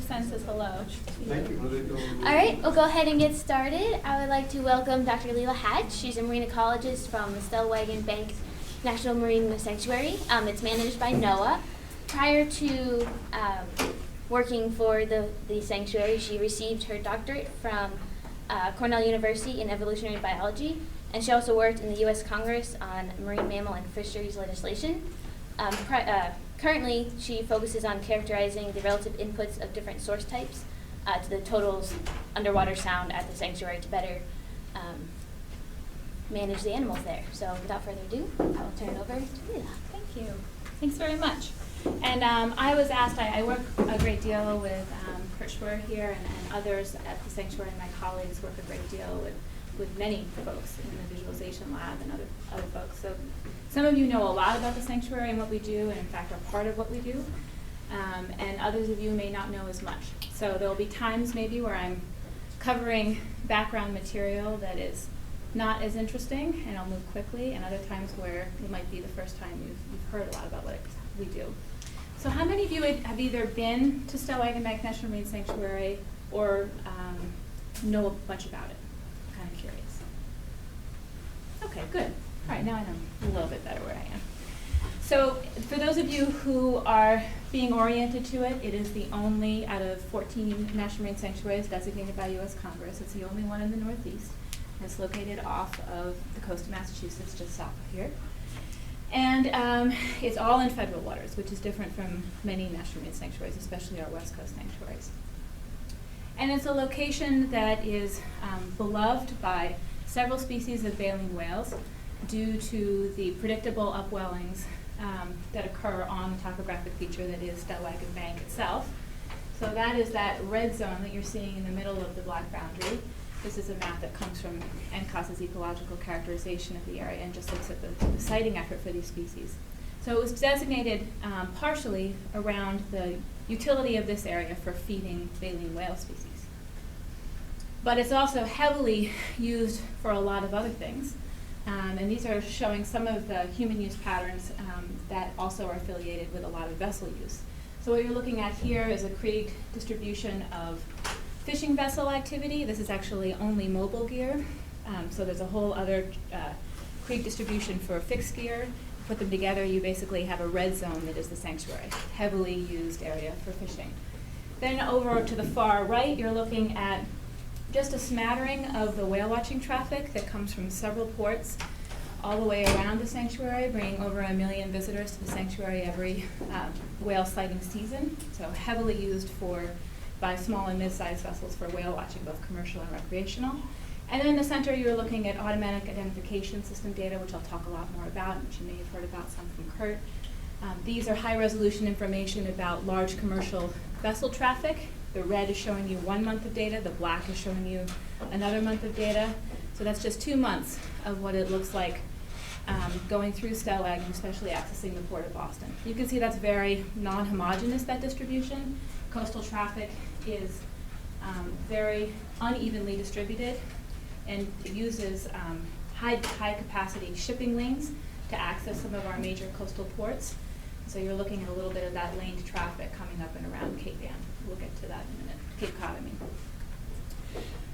Send says hello. Thank you. All right, we'll go ahead and get started. I would like to welcome Dr. Leila Hatch. She's a marine ecologist from the Stellwagen Bank National Marine Sanctuary. It's managed by NOAA. Prior to working for the sanctuary, she received her doctorate from Cornell University in evolutionary biology, and she also worked in the U.S. Congress on marine mammal and fisheries legislation. Currently, she focuses on characterizing the relative inputs of different source types to the total underwater sound at the sanctuary to better manage the animals there. So without further ado, I will turn it over to Leila. Thank you. Thanks very much. And I was asked, I work a great deal with Kurt Schwer here and others at the sanctuary, and my colleagues work a great deal with many folks in the visualization lab and other folks. So some of you know a lot about the sanctuary and what we do, and in fact are part of what we do. And others of you may not know as much. So there will be times maybe where I'm covering background material that is not as interesting, and I'll move quickly, and other times where it might be the first time you've heard a lot about what we do. So how many of you have either been to Stellwagen Bank National Marine Sanctuary or know much about it? I'm kind of curious. Okay, good. All right, now I know a little bit better where I am. So for those of you who are being oriented to it, it is the only out of 14 National Marine Sanctuaries designated by U.S. Congress. It's the only one in the Northeast. It's located off of the coast of Massachusetts, just south of here. And it's all in federal waters, which is different from many National Marine Sanctuaries, especially our West Coast sanctuaries. And it's a location that is beloved by several species of baleen whales due to the predictable upwellings that occur on the topographic feature that is Stellwagen Bank itself. So that is that red zone that you're seeing in the middle of the black boundary. This is a map that comes from NCAS's ecological characterization of the area and just looks at the sighting effort for these species. So it was designated partially around the utility of this area for feeding baleen whale species. But it's also heavily used for a lot of other things. And these are showing some of the human use patterns that also are affiliated with a lot of vessel use. So what you're looking at here is a Krieg distribution of fishing vessel activity. This is actually only mobile gear. So there's a whole other Krieg distribution for fixed gear. Put them together, you basically have a red zone that is the sanctuary, heavily used area for fishing. Then over to the far right, you're looking at just a smattering of the whale watching traffic that comes from several ports all the way around the sanctuary, bringing over 1 million visitors to the sanctuary every whale sighting season. So heavily used by small and mid-sized vessels for whale watching, both commercial and recreational. And then in the center, you're looking at automatic identification system data, which I'll talk a lot more about, which you may have heard about some from Kurt. These are high-resolution information about large commercial vessel traffic. The red is showing you 1 month of data. The black is showing you another month of data. So that's just 2 months of what it looks like going through Stellwagen, especially accessing the Port of Boston. You can see that's very non-homogeneous, that distribution. Coastal traffic is very unevenly distributed, and it uses high capacity shipping lanes to access some of our major coastal ports. So you're looking at a little bit of that laned traffic coming up and around Cape Ann. We'll get to that in a minute, Cape Cod, I mean.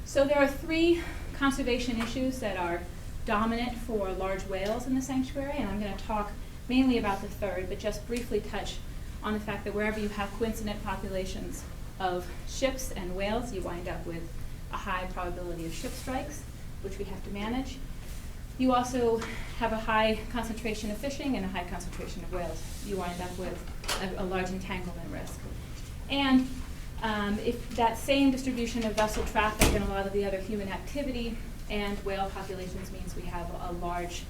So there are 3 conservation issues that are dominant for large whales in the sanctuary, and I'm going to talk mainly about the third, but just briefly touch on the fact that wherever you have coincident populations of ships and whales, you wind up with a high probability of ship strikes, which we have to manage. You also have a high concentration of fishing and a high concentration of whales. You wind up with a large entanglement risk. And if that same distribution of vessel traffic and a lot of the other human activity and whale populations means we have a large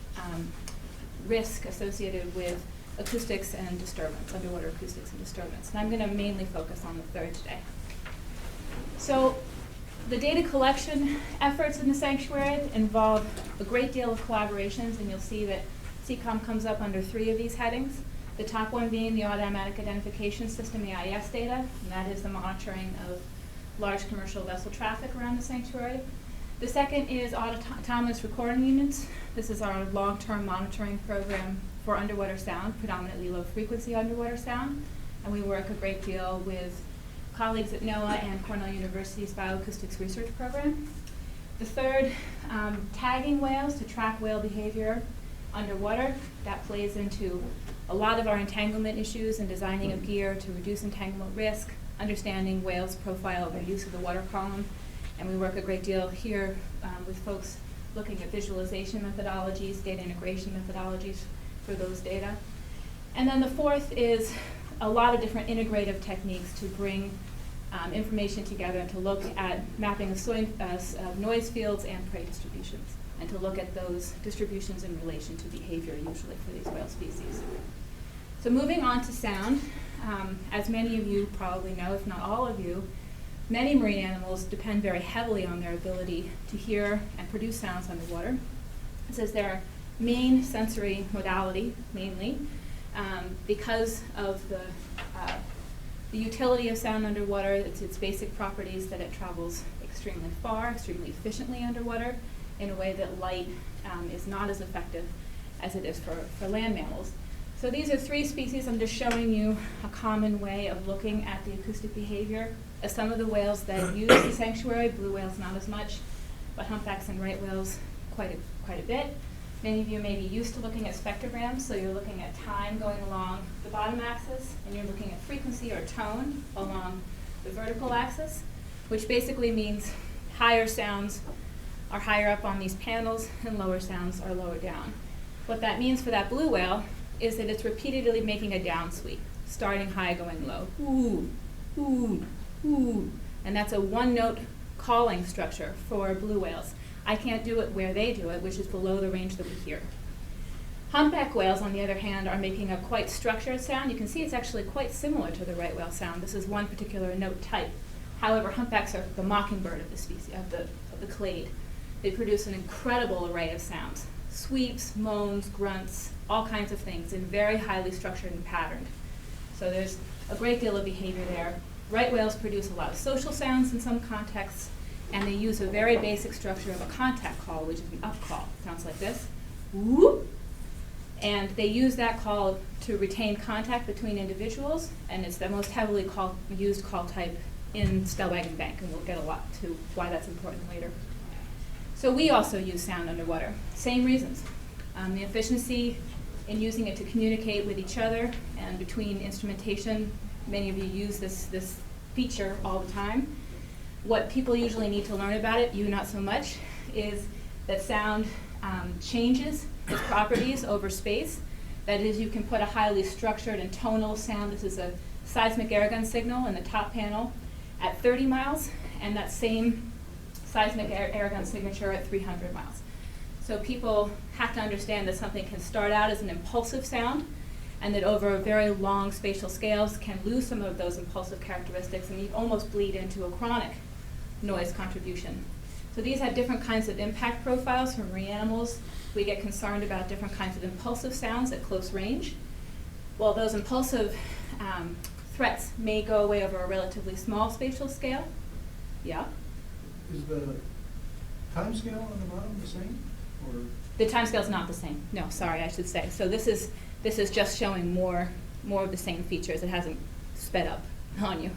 risk associated with acoustics and disturbance, underwater acoustics and disturbance. And I'm going to mainly focus on the third today. So the data collection efforts in the sanctuary involve a great deal of collaborations, and you'll see that CCOM comes up under 3 of these headings. The top one being the automatic identification system, AIS data, and that is the monitoring of large commercial vessel traffic around the sanctuary. The second is autonomous recording units. This is our long-term monitoring program for underwater sound, predominantly low-frequency underwater sound. And we work a great deal with colleagues at NOAA and Cornell University's Bioacoustics Research Program. The third, tagging whales to track whale behavior underwater. That plays into a lot of our entanglement issues and designing of gear to reduce entanglement risk, understanding whales' profile, their use of the water column. And we work a great deal here with folks looking at visualization methodologies, data integration methodologies for those data. And then the fourth is a lot of different integrative techniques to bring information together and to look at mapping of noise fields and prey distributions, and to look at those distributions in relation to behavior usually for these whale species. So moving on to sound, as many of you probably know, if not all of you, many marine animals depend very heavily on their ability to hear and produce sounds underwater. This is their main sensory modality, mainly, because of the utility of sound underwater. Its basic properties that it travels extremely far, extremely efficiently underwater, in a way that light is not as effective as it is for land mammals. So these are three species. I'm just showing you a common way of looking at the acoustic behavior of some of the whales that use the sanctuary. Blue whales not as much, but humpbacks and right whales quite a bit. Many of you may be used to looking at spectrograms, so you're looking at time going along the bottom axis, and you're looking at frequency or tone along the vertical axis, which basically means higher sounds are higher up on these panels and lower sounds are lower down. What that means for that blue whale is that it's repeatedly making a down sweep, starting high, going low. Ooh, ooh, ooh. And that's a one-note calling structure for blue whales. I can't do it where they do it, which is below the range that we hear. Humpback whales, on the other hand, are making a quite structured sound. You can see it's actually quite similar to the right whale sound. This is one particular note type. However, humpbacks are the mockingbird of the species, of the clade. They produce an incredible array of sounds. Sweeps, moans, grunts, all kinds of things, and very highly structured and patterned. So there's a great deal of behavior there. Right whales produce a lot of social sounds in some contexts, and they use a very basic structure of a contact call, which is the up call. It sounds like this. Whoop. And they use that call to retain contact between individuals, and it's the most heavily used call type in Stellwagen Bank, and we'll get a lot to why that's important later. So we also use sound underwater. Same reasons. The efficiency in using it to communicate with each other and between instrumentation. Many of you use this feature all the time. What people usually need to learn about it, you not so much, is that sound changes its properties over space. That is, you can put a highly structured and tonal sound. This is a seismic airgun signal in the top panel at 30 miles, and that same seismic airgun signature at 300 miles. So people have to understand that something can start out as an impulsive sound, and that over very long spatial scales can lose some of those impulsive characteristics and almost bleed into a chronic noise contribution. So these have different kinds of impact profiles for marine animals. We get concerned about different kinds of impulsive sounds at close range. While those impulsive threats may go away over a relatively small spatial scale. Yeah? Is the time scale on the bottom the same? Or? The time scale is not the same. No, sorry, I should say. So this is just showing more of the same features. It hasn't sped up on you.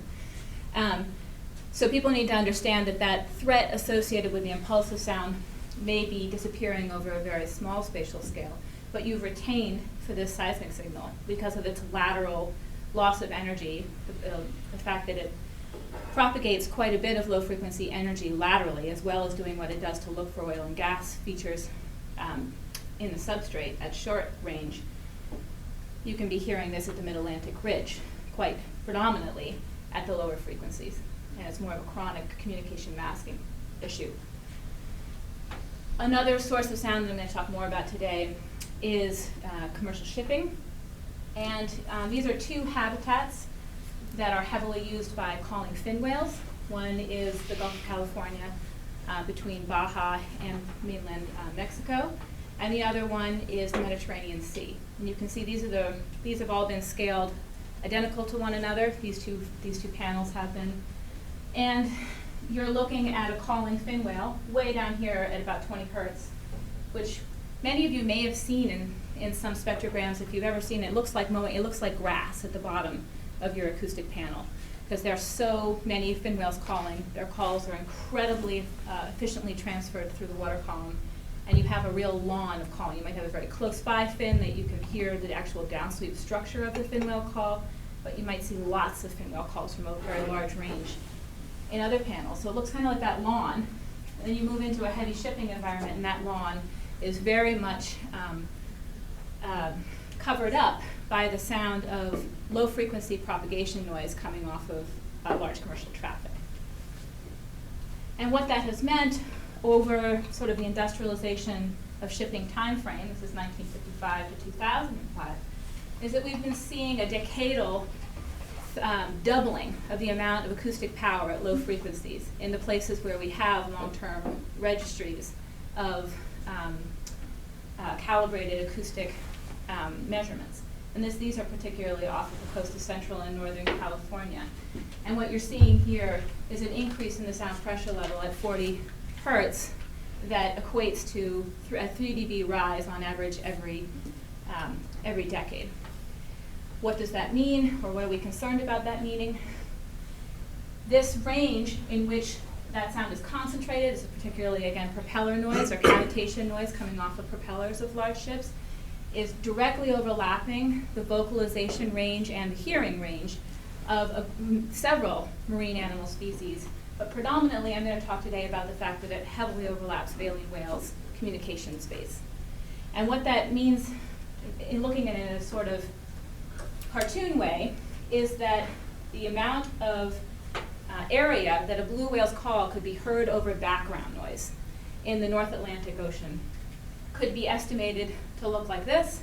So people need to understand that threat associated with the impulsive sound may be disappearing over a very small spatial scale, but you've retained for this seismic signal, because of its lateral loss of energy, the fact that it propagates quite a bit of low frequency energy laterally, as well as doing what it does to look for oil and gas features in the substrate at short range. You can be hearing this at the Mid-Atlantic Ridge quite predominantly at the lower frequencies, and it's more of a chronic communication masking issue. Another source of sound that I'm going to talk more about today is commercial shipping. And these are two habitats that are heavily used by calling fin whales. One is the Gulf of California between Baja and mainland Mexico, and the other one is the Mediterranean Sea. And you can see these have all been scaled identical to one another. These two panels have been. And you're looking at a calling fin whale way down here at about 20 hertz, which many of you may have seen in some spectrograms. If you've ever seen it, it looks like grass at the bottom of your acoustic panel. because there are so many fin whales calling. Their calls are incredibly efficiently transferred through the water column, and you have a real lawn of calling. You might have a very close by fin that you can hear the actual downsweep structure of the fin whale call, but you might see lots of fin whale calls from a very large range in other panels. So it looks kind of like that lawn. And then you move into a heavy shipping environment, and that lawn is very much covered up by the sound of low frequency propagation noise coming off of large commercial traffic. And what that has meant over sort of the industrialization of shipping time frame, this is 1955 to 2005, is that we've been seeing a decadal doubling of the amount of acoustic power at low frequencies in the places where we have long-term registries of calibrated acoustic measurements. And these are particularly off of the coast of Central and Northern California. And what you're seeing here is an increase in the sound pressure level at 40 hertz that equates to a 3 dB rise on average every decade. What does that mean, or what are we concerned about that meaning? This range in which that sound is concentrated is particularly, again, propeller noise or cavitation noise coming off of propellers of large ships, is directly overlapping the vocalization range and the hearing range of several marine animal species. But predominantly, I'm going to talk today about the fact that it heavily overlaps baleen whales' communication space. And what that means, in looking at it in a sort of cartoon way, is that the amount of area that a blue whale's call could be heard over background noise in the North Atlantic Ocean could be estimated to look like this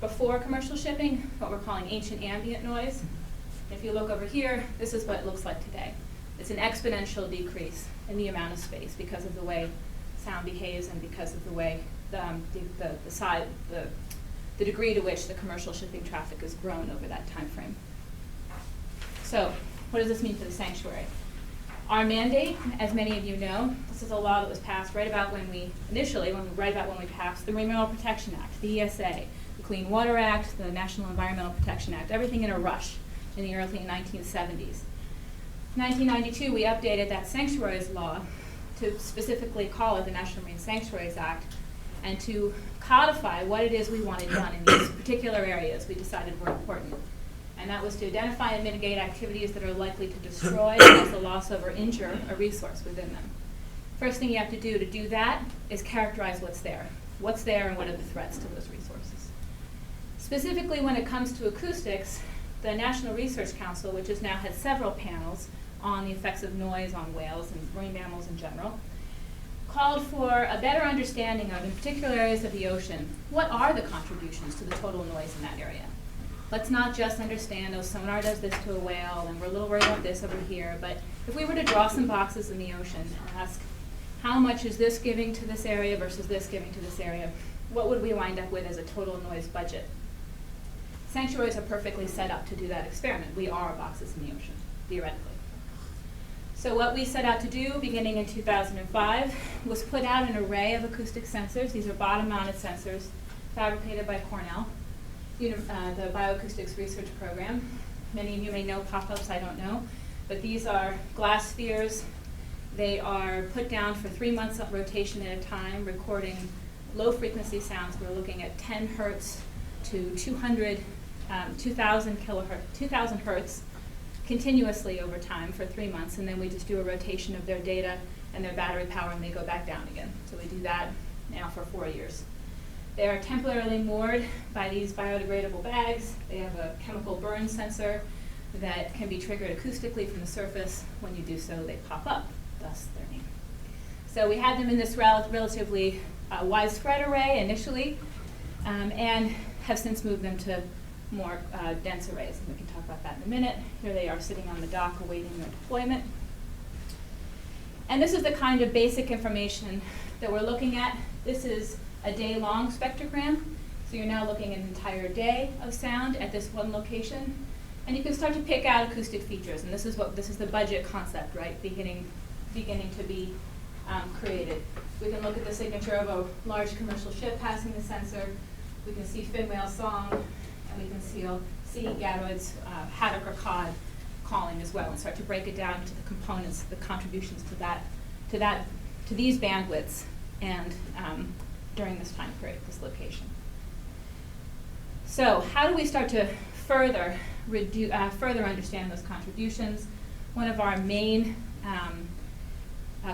before commercial shipping, what we're calling ancient ambient noise. If you look over here, this is what it looks like today. It's an exponential decrease in the amount of space because of the way sound behaves and because of the way the degree to which the commercial shipping traffic has grown over that time frame. So, what does this mean for the sanctuary? Our mandate, as many of you know, this is a law that was passed right about when we passed the Marine Mammal Protection Act, the ESA, the Clean Water Act, the National Environmental Protection Act, everything in a rush in the early 1970s. 1992, we updated that sanctuaries law to specifically call it the National Marine Sanctuaries Act and to codify what it is we wanted done in these particular areas we decided were important. And that was to identify and mitigate activities that are likely to destroy, cause a loss of, or injure a resource within them. First thing you have to do that is characterize what's there and what are the threats to those resources. Specifically when it comes to acoustics, the National Research Council, which has now had several panels on the effects of noise on whales and marine mammals in general, called for a better understanding of, in particular areas of the ocean, what are the contributions to the total noise in that area? Let's not just understand, oh, sonar does this to a whale, and we're a little worried about this over here, but if we were to draw some boxes in the ocean and ask, how much is this giving to this area versus this giving to this area, what would we wind up with as a total noise budget? Sanctuaries are perfectly set up to do that experiment. We are boxes in the ocean, theoretically. So what we set out to do, beginning in 2005, was put out an array of acoustic sensors. These are bottom-mounted sensors fabricated by Cornell, the Bioacoustics Research Program. Many of you may know pop-ups, I don't know. But these are glass spheres. They are put down for 3 months of rotation at a time, recording low-frequency sounds. We're looking at 10 hertz to 2,000 hertz continuously over time for 3 months, and then we just do a rotation of their data and their battery power, and they go back down again. So we do that now for 4 years. They are temporarily moored by these biodegradable bags. They have a chemical burn sensor that can be triggered acoustically from the surface. When you do so, they pop up, thus their name. So we had them in this relatively widespread array initially, and have since moved them to more dense arrays, and we can talk about that in a minute. Here they are sitting on the dock awaiting their deployment. And this is the kind of basic information that we're looking at. This is a day-long spectrogram, so you're now looking at an entire day of sound at this one location. And you can start to pick out acoustic features, and this is the budget concept, right, beginning to be created. We can look at the signature of a large commercial ship passing the sensor. We can see fin whale song, and we can see gadroids, haddock or cod calling as well and start to break it down into the components, the contributions to these bandwidths and during this time period, this location. So how do we start to further understand those contributions? One of our main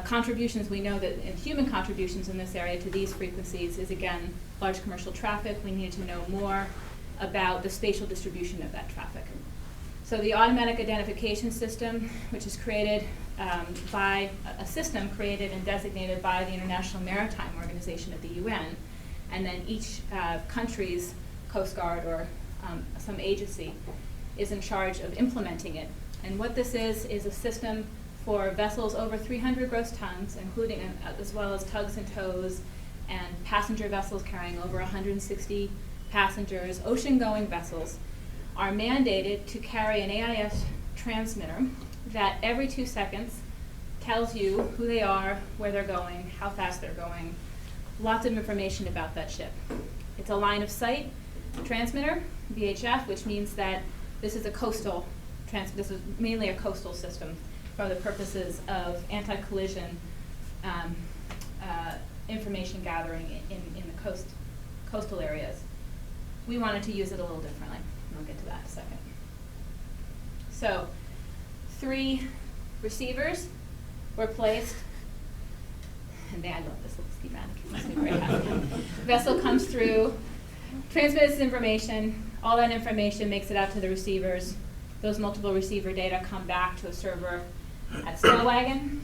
contributions, we know that in human contributions in this area to these frequencies is, again, large commercial traffic. We need to know more about the spatial distribution of that traffic. So the automatic identification system, which is created by a system created and designated by the International Maritime Organization of the UN, and then each country's Coast Guard or some agency is in charge of implementing it. And what this is a system for vessels over 300 gross tons, including as well as tugs and tows, and passenger vessels carrying over 160 passengers, ocean-going vessels, are mandated to carry an AIS transmitter that every 2 seconds tells you who they are, where they're going, how fast they're going, lots of information about that ship. It's a line of sight transmitter, VHF, which means that this is this is mainly a coastal system for the purposes of anti-collision information gathering in the coastal areas. We wanted to use it a little differently. I'll get to that in a second. So 3 receivers were placed, and I love this little schematic. It makes me very happy. Vessel comes through, transmits its information, all that information makes it out to the receivers. Those multiple receiver data come back to a server at Stellwagen.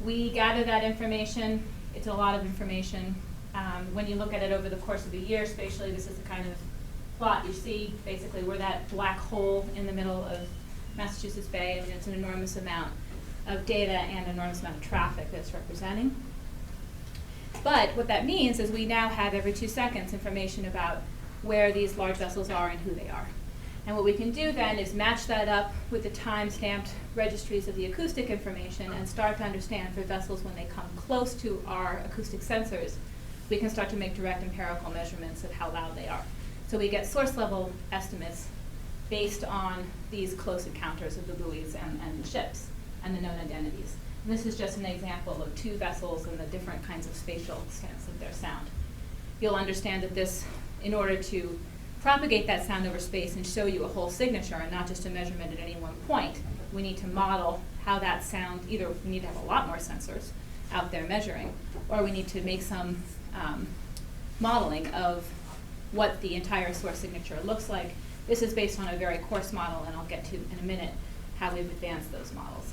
We gather that information. It's a lot of information. When you look at it over the course of a year, spatially, this is the kind of plot you see. Basically, we're that black hole in the middle of Massachusetts Bay. I mean, it's an enormous amount of data and an enormous amount of traffic that's representing. But what that means is we now have every 2 seconds information about where these large vessels are and who they are. And what we can do then is match that up with the time-stamped registries of the acoustic information and start to understand for vessels when they come close to our acoustic sensors, we can start to make direct empirical measurements of how loud they are. So we get source-level estimates based on these close encounters of the buoys and the ships and the known identities. And this is just an example of 2 vessels and the different kinds of spatial stance of their sound. You'll understand that this, in order to propagate that sound over space and show you a whole signature and not just a measurement at any one point, we need to model how that sound, either we need to have a lot more sensors out there measuring, or we need to make some modeling of what the entire source signature looks like. This is based on a very coarse model, and I'll get to in a minute how we've advanced those models.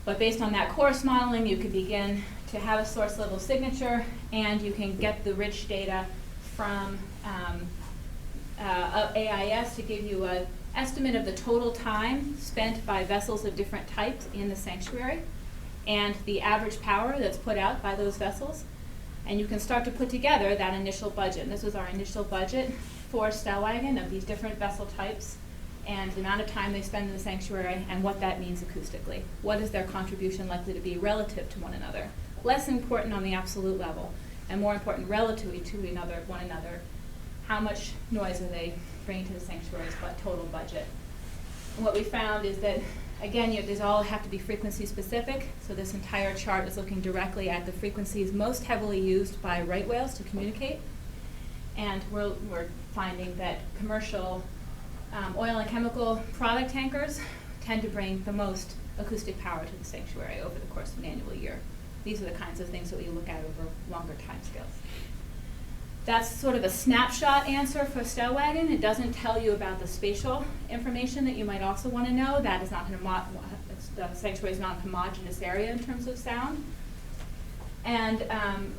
But based on that coarse modeling, you can begin to have a source level signature, and you can get the rich data from AIS to give you an estimate of the total time spent by vessels of different types in the sanctuary and the average power that's put out by those vessels. And you can start to put together that initial budget. And this was our initial budget for Stellwagen of these different vessel types and the amount of time they spend in the sanctuary and what that means acoustically. What is their contribution likely to be relative to one another? Less important on the absolute level and more important relatively to one another. How much noise are they bringing to the sanctuary's total budget? And what we found is that, again, these all have to be frequency specific. So this entire chart is looking directly at the frequencies most heavily used by right whales to communicate. And we're finding that commercial oil and chemical product tankers tend to bring the most acoustic power to the sanctuary over the course of an annual year. These are the kinds of things that we look at over longer timescales. That's sort of a snapshot answer for Stellwagen. It doesn't tell you about the spatial information that you might also want to know. That is not the sanctuary is not a homogeneous area in terms of sound. And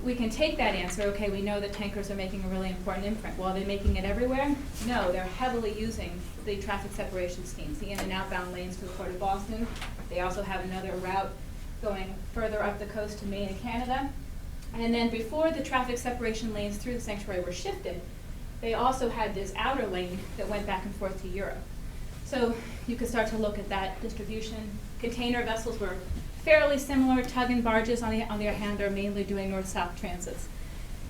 we can take that answer, okay, we know that tankers are making a really important imprint. Well, are they making it everywhere? No, they're heavily using the traffic separation schemes, the in and outbound lanes to the Port of Boston. They also have another route going further up the coast to Maine and Canada. And then before the traffic separation lanes through the sanctuary were shifted, they also had this outer lane that went back and forth to Europe. So you could start to look at that distribution. Container vessels were fairly similar. Tug and barges, on the other hand, are mainly doing north-south transits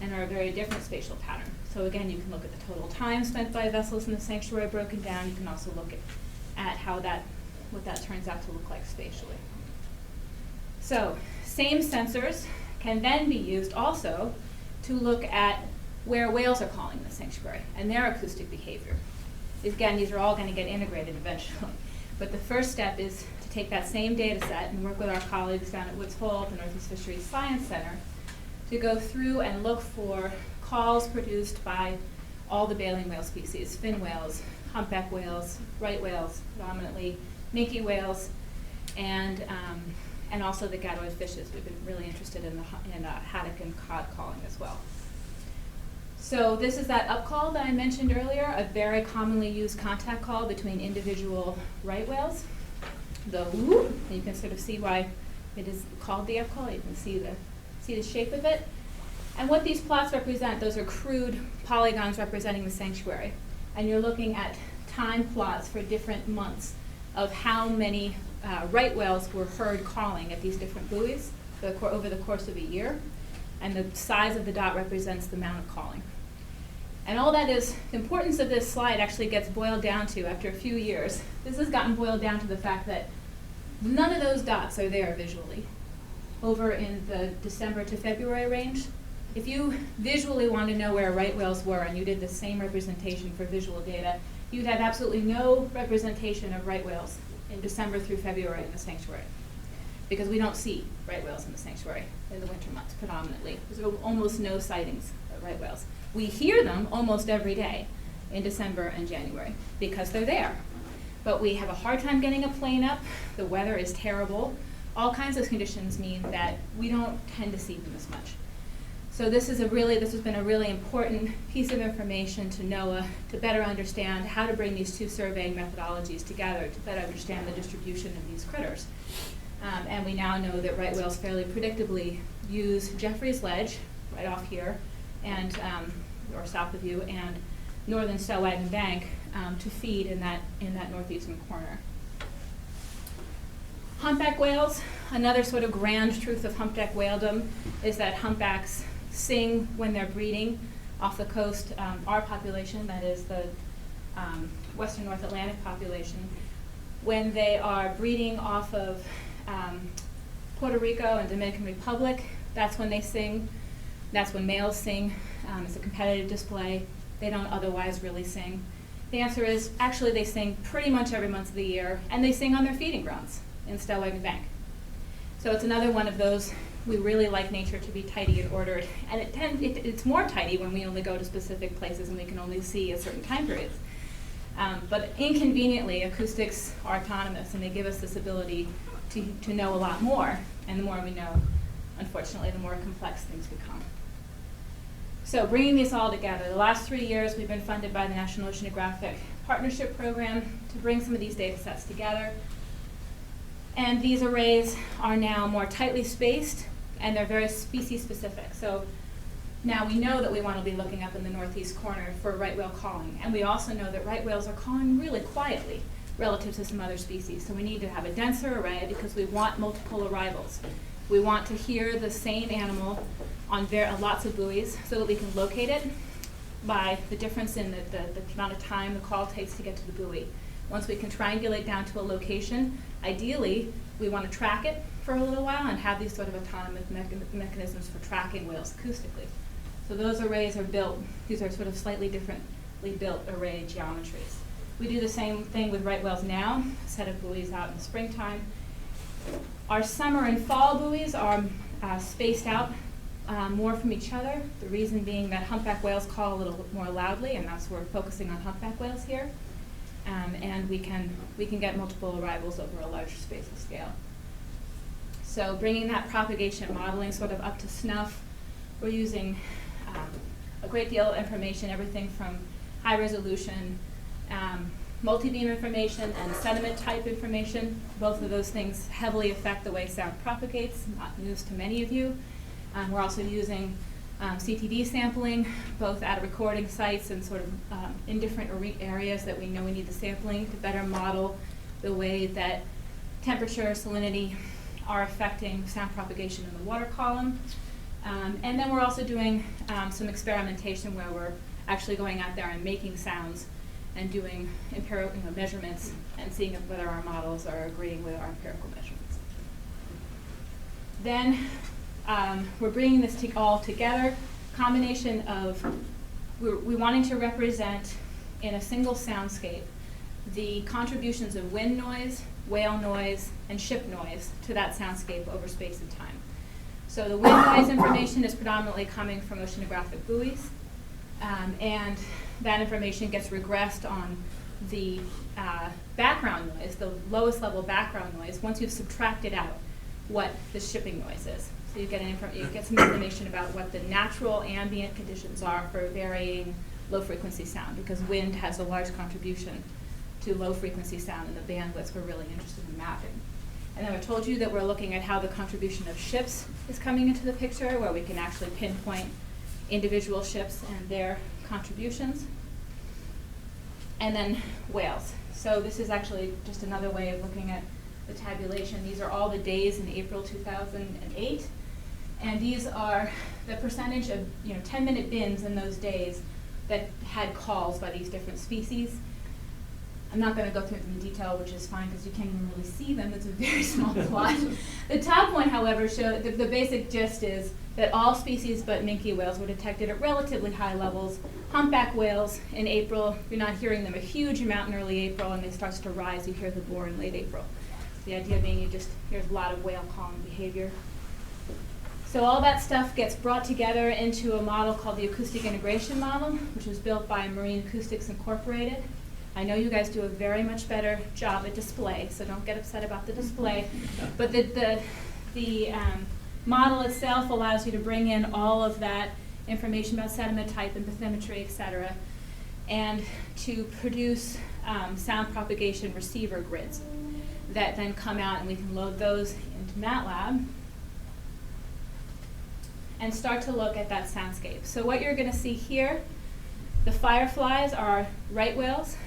and are a very different spatial pattern. So again, you can look at the total time spent by vessels in the sanctuary broken down. You can also look at what that turns out to look like spatially. So same sensors can then be used also to look at where whales are calling in the sanctuary and their acoustic behavior. Again, these are all going to get integrated eventually. But the first step is to take that same data set and work with our colleagues down at Woods Hole, the Northeast Fisheries Science Center, to go through and look for calls produced by all the baleen whale species, fin whales, humpback whales, right whales, predominantly minke whales, and also the gadoid fishes. We've been really interested in haddock and cod calling as well. So this is that upcall that I mentioned earlier, a very commonly used contact call between individual right whales. The whoop, and you can sort of see why it is called the upcall. You can see the shape of it. And what these plots represent, those are crude polygons representing the sanctuary. And you're looking at time plots for different months of how many right whales were heard calling at these different buoys over the course of a year. And the size of the dot represents the amount of calling. And all that is, the importance of this slide actually gets boiled down to, after a few years, this has gotten boiled down to the fact that none of those dots are there visually. Over in the December to February range, if you visually want to know where right whales were and you did the same representation for visual data, you'd have absolutely no representation of right whales in December through February in the sanctuary, because we don't see right whales in the sanctuary in the winter months predominantly. There's almost no sightings of right whales. We hear them almost every day in December and January because they're there. But we have a hard time getting a plane up. The weather is terrible. All kinds of conditions mean that we don't tend to see them as much. So this has been a really important piece of information to NOAA to better understand how to bring these two surveying methodologies together to better understand the distribution of these critters. And we now know that right whales fairly predictably use Jeffrey's Ledge, right off here, and or south of you, and northern Stellwagen Bank to feed in that northeastern corner. Humpback whales, another sort of grand truth of humpback whaledom is that humpbacks sing when they're breeding off the coast. Our population, that is the western North Atlantic population, when they are breeding off of Puerto Rico and Dominican Republic, that's when they sing. That's when males sing. It's a competitive display. They don't otherwise really sing. The answer is, actually they sing pretty much every month of the year, and they sing on their feeding grounds in Stellwagen Bank. So it's another one of those, we really like nature to be tidy and ordered, and it's more tidy when we only go to specific places and we can only see at certain time periods. But inconveniently, acoustics are autonomous, and they give us this ability to know a lot more, and the more we know, unfortunately, the more complex things become. So bringing these all together, the last 3 years we've been funded by the National Oceanographic Partnership Program to bring some of these data sets together. And these arrays are now more tightly spaced, and they're very species specific. So now we know that we want to be looking up in the northeast corner for right whale calling. And we also know that right whales are calling really quietly relative to some other species. So we need to have a denser array because we want multiple arrivals. We want to hear the same animal on lots of buoys so that we can locate it by the difference in the amount of time the call takes to get to the buoy. Once we can triangulate down to a location, ideally we want to track it for a little while and have these sort of autonomous mechanisms for tracking whales acoustically. So those arrays are built, these are sort of slightly differently built array geometries. We do the same thing with right whales now, a set of buoys out in the springtime. Our summer and fall buoys are spaced out more from each other, the reason being that humpback whales call a little bit more loudly, and that's where we're focusing on humpback whales here. And we can get multiple arrivals over a larger spatial scale. So bringing that propagation modeling sort of up to snuff, we're using a great deal of information, everything from high resolution, multi-beam information and sediment type information. Both of those things heavily affect the way sound propagates, not news to many of you. We're also using CTD sampling, both at recording sites and sort of in different areas that we know we need the sampling to better model the way that temperature, salinity are affecting sound propagation in the water column. And then we're also doing some experimentation where we're actually going out there and making sounds and doing empirical measurements and seeing whether our models are agreeing with our empirical measurements. Then we're bringing this all together, combination of, we're wanting to represent in a single soundscape the contributions of wind noise, whale noise, and ship noise to that soundscape over space and time. So the wind noise information is predominantly coming from oceanographic buoys, and that information gets regressed on the background noise, the lowest level background noise, once you've subtracted out what the shipping noise is. So you get some information about what the natural ambient conditions are for varying low frequency sound, because wind has a large contribution to low frequency sound and the bandwidths we're really interested in mapping. And then I told you that we're looking at how the contribution of ships is coming into the picture, where we can actually pinpoint individual ships and their contributions. And then whales. So this is actually just another way of looking at the tabulation. These are all the days in April 2008. And these are the percentage of 10-minute bins in those days that had calls by these different species. I'm not going to go through it in detail, which is fine because you can't even really see them. It's a very small plot. The top one, however, shows the basic gist is that all species but minke whales were detected at relatively high levels. Humpback whales in April, you're not hearing them a huge amount in early April, and they starts to rise. You hear the boar in late April. The idea being you just hear a lot of whale calling behavior. So all that stuff gets brought together into a model called the Acoustic Integration Model, which was built by Marine Acoustics Incorporated. I know you guys do a very much better job at display, so don't get upset about the display. But the model itself allows you to bring in all of that information about sediment type and bathymetry, et cetera, and to produce sound propagation receiver grids that then come out, and we can load those into MATLAB and start to look at that soundscape. So what you're going to see here, the fireflies are right whales.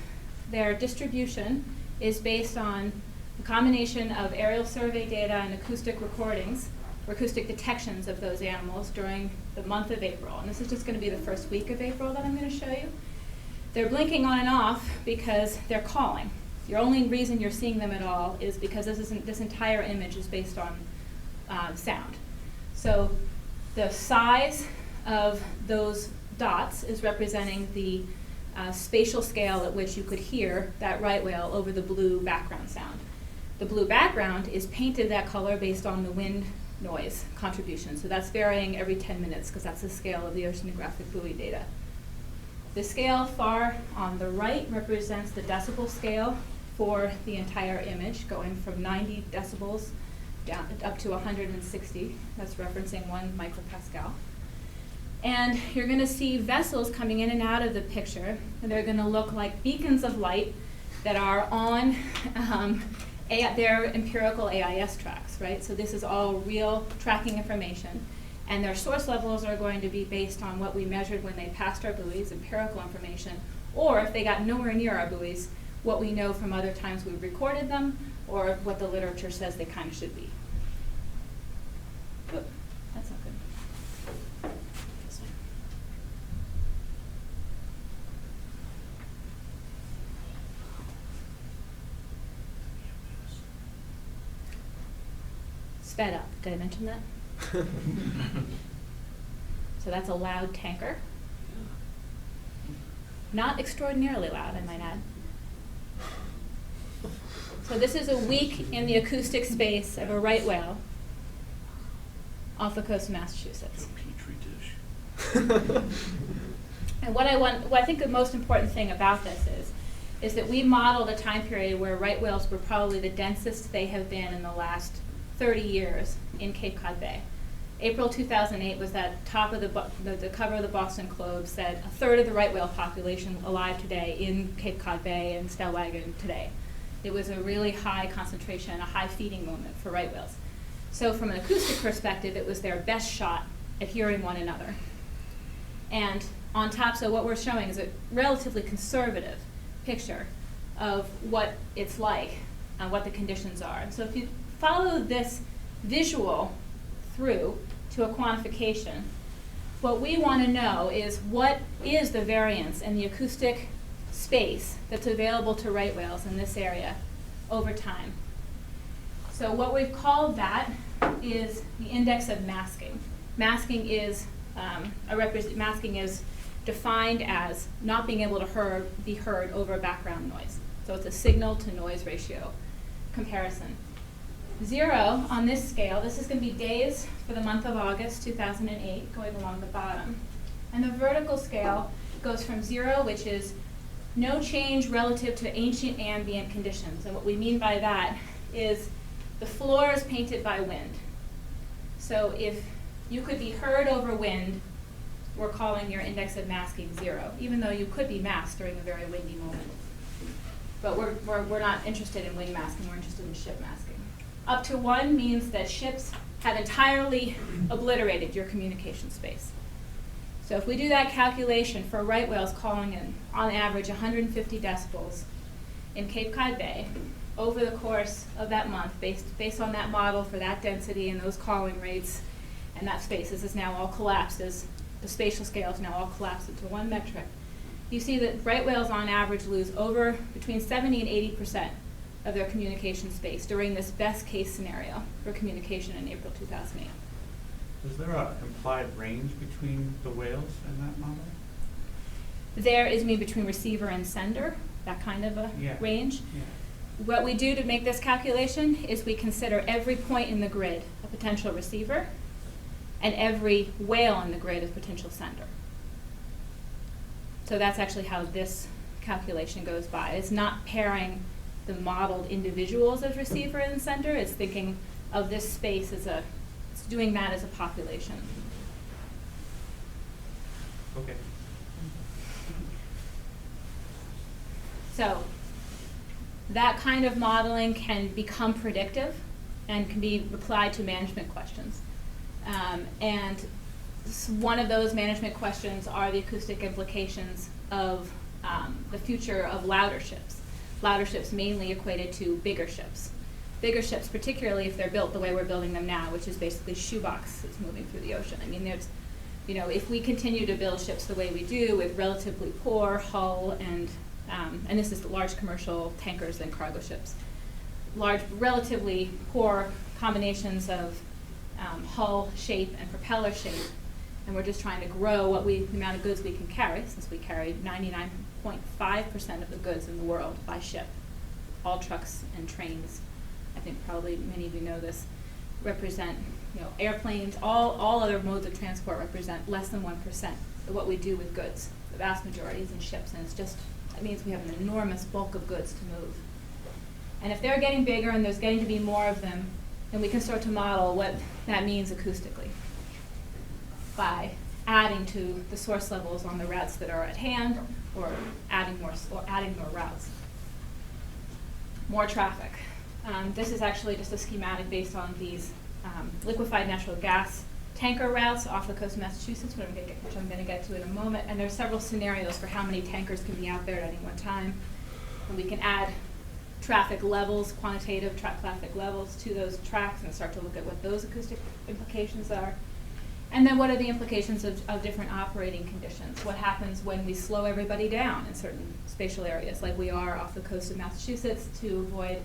Their distribution is based on a combination of aerial survey data and acoustic recordings, or acoustic detections of those animals during the month of April. And this is just going to be the first week of April that I'm going to show you. They're blinking on and off because they're calling. The only reason you're seeing them at all is because this entire image is based on sound. So the size of those dots is representing the spatial scale at which you could hear that right whale over the blue background sound. The blue background is painted that color based on the wind noise contribution. So that's varying every 10 minutes because that's the scale of the oceanographic buoy data. The scale far on the right represents the decibel scale for the entire image, going from 90 decibels down up to 160. That's referencing 1 micropascal. And you're going to see vessels coming in and out of the picture, and they're going to look like beacons of light that are on their empirical AIS tracks, right? So this is all real tracking information, and their source levels are going to be based on what we measured when they passed our buoys, empirical information, or if they got nowhere near our buoys, what we know from other times we've recorded them, or what the literature says they kind of should be. Oop, that's not good. This way. Sped up. Did I mention that? So that's a loud tanker. Not extraordinarily loud, I might add. So this is a week in the acoustic space of a right whale off the coast of Massachusetts. And what I think the most important thing about this is that we modeled a time period where right whales were probably the densest they have been in the last 30 years in Cape Cod Bay. April 2008 was that top of the cover of the Boston Globe said a third of the right whale population alive today in Cape Cod Bay and Stellwagen today. It was a really high concentration, a high feeding moment for right whales. So from an acoustic perspective, it was their best shot at hearing one another. And on top, so what we're showing is a relatively conservative picture of what it's like and what the conditions are. And so if you follow this visual through to a quantification, what we want to know is what is the variance in the acoustic space that's available to right whales in this area over time. So what we've called that is the index of masking. Masking is masking is defined as not being able to be heard over background noise. So it's a signal to noise ratio comparison. 0 on this scale, this is going to be days for the month of August 2008, going along the bottom. And the vertical scale goes from 0, which is no change relative to ancient ambient conditions. And what we mean by that is the floor is painted by wind. So if you could be heard over wind, we're calling your index of masking 0, even though you could be masked during a very windy moment. But we're not interested in wind masking, we're interested in ship masking. Up to 1 means that ships have entirely obliterated your communication space. So if we do that calculation for right whales calling in, on average, 150 decibels in Cape Cod Bay over the course of that month, based on that model for that density and those calling rates, and that space, this is now all collapsed, as the spatial scale is now all collapsed into 1 metric. You see that right whales on average lose between 70 and 80% of their communication space during this best case scenario for communication in April 2008. Is there an implied range between the whales in that model? There is between receiver and sender, that kind of a range. Yeah. What we do to make this calculation is we consider every point in the grid a potential receiver and every whale in the grid a potential sender. So that's actually how this calculation goes by. It's not pairing the modeled individuals as receiver and sender. It's thinking of this space as it's doing that as a population. Okay. So that kind of modeling can become predictive and can be applied to management questions. And one of those management questions are the acoustic implications of the future of louder ships. Louder ships mainly equated to bigger ships. Bigger ships, particularly if they're built the way we're building them now, which is basically shoebox that's moving through the ocean. I mean, there's, if we continue to build ships the way we do with relatively poor hull and this is the large commercial tankers and cargo ships, large, relatively poor combinations of hull shape and propeller shape, and we're just trying to grow the amount of goods we can carry, since we carry 99.5% of the goods in the world by ship. All trucks and trains, I think probably many of you know this, represent, airplanes, all other modes of transport represent less than 1% of what we do with goods. The vast majority is in ships, and that means we have an enormous bulk of goods to move. And if they're getting bigger and there's getting to be more of them, then we can start to model what that means acoustically by adding to the source levels on the routes that are at hand, or adding more routes. More traffic. This is actually just a schematic based on these liquefied natural gas tanker routes off the coast of Massachusetts, which I'm going to get to in a moment. And there's several scenarios for how many tankers can be out there at any one time. And we can add traffic levels, quantitative traffic levels to those tracks and start to look at what those acoustic implications are. And then what are the implications of different operating conditions? What happens when we slow everybody down in certain spatial areas, like we are off the coast of Massachusetts, to avoid,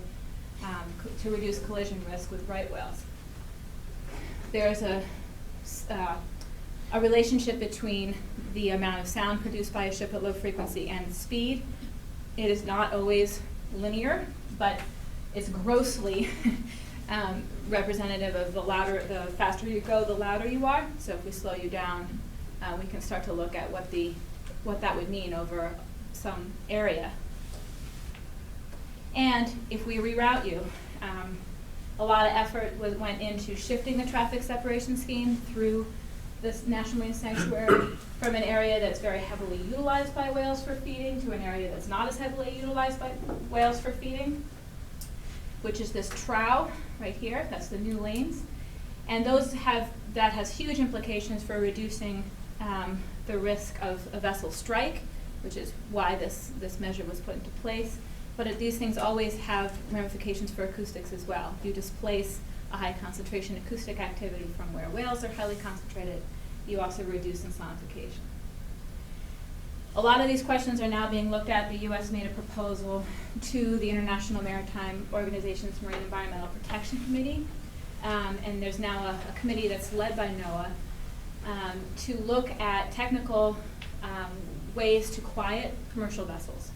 to reduce collision risk with right whales? There's a relationship between the amount of sound produced by a ship at low frequency and speed. It is not always linear, but it's grossly representative of the faster you go, the louder you are. So if we slow you down, we can start to look at what that would mean over some area. And if we reroute you, a lot of effort went into shifting the traffic separation scheme through this National Marine Sanctuary from an area that's very heavily utilized by whales for feeding to an area that's not as heavily utilized by whales for feeding, which is this trow right here. That's the new lanes. And that has huge implications for reducing the risk of a vessel strike, which is why this measure was put into place. But these things always have ramifications for acoustics as well. You displace a high concentration acoustic activity from where whales are highly concentrated, you also reduce insonification. A lot of these questions are now being looked at. The U.S. made a proposal to the International Maritime Organization's Marine Environmental Protection Committee, and there's now a committee that's led by NOAA to look at technical ways to quiet commercial vessels.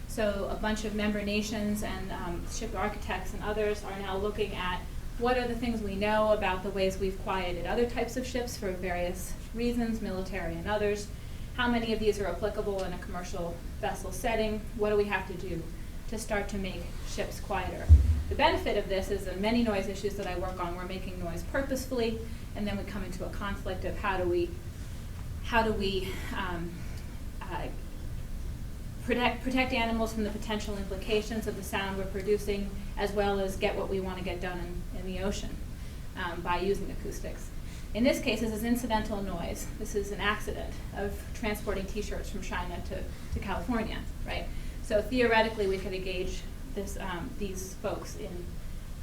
So a bunch of member nations and ship architects and others are now looking at what are the things we know about the ways we've quieted other types of ships for various reasons, military and others. How many of these are applicable in a commercial vessel setting? What do we have to do to start to make ships quieter? The benefit of this is that many noise issues that I work on, we're making noise purposefully, and then we come into a conflict of how do we protect animals from the potential implications of the sound we're producing, as well as get what we want to get done in the ocean by using acoustics. In this case, this is incidental noise. This is an accident of transporting T-shirts from China to California, right? So theoretically, we could engage these folks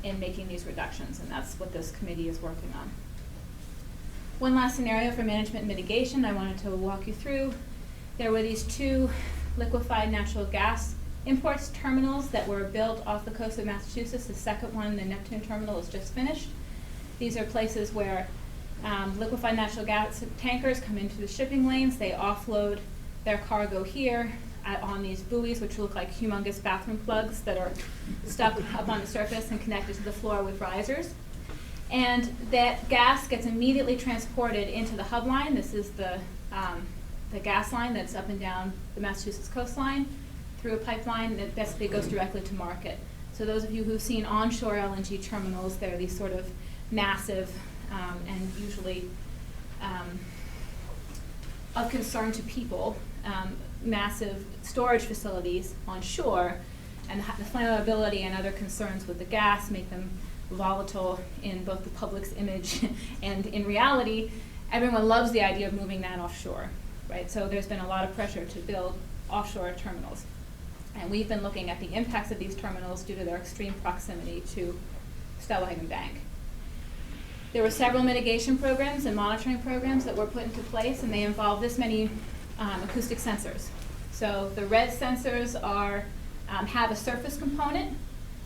in making these reductions, and that's what this committee is working on. One last scenario for management mitigation I wanted to walk you through. There were these two liquefied natural gas imports terminals that were built off the coast of Massachusetts. The second one, the Neptune terminal, is just finished. These are places where liquefied natural gas tankers come into the shipping lanes. They offload their cargo here on these buoys, which look like humongous bathroom plugs that are stuck up on the surface and connected to the floor with risers. And that gas gets immediately transported into the hub line. This is the gas line that's up and down the Massachusetts coastline through a pipeline that basically goes directly to market. So those of you who've seen onshore LNG terminals, they're these sort of massive and usually of concern to people, massive storage facilities on shore, and the flammability and other concerns with the gas make them volatile in both the public's image and in reality. Everyone loves the idea of moving that offshore, right? So there's been a lot of pressure to build offshore terminals. And we've been looking at the impacts of these terminals due to their extreme proximity to Stellwagen Bank. There were several mitigation programs and monitoring programs that were put into place, and they involve this many acoustic sensors. So the red sensors have a surface component,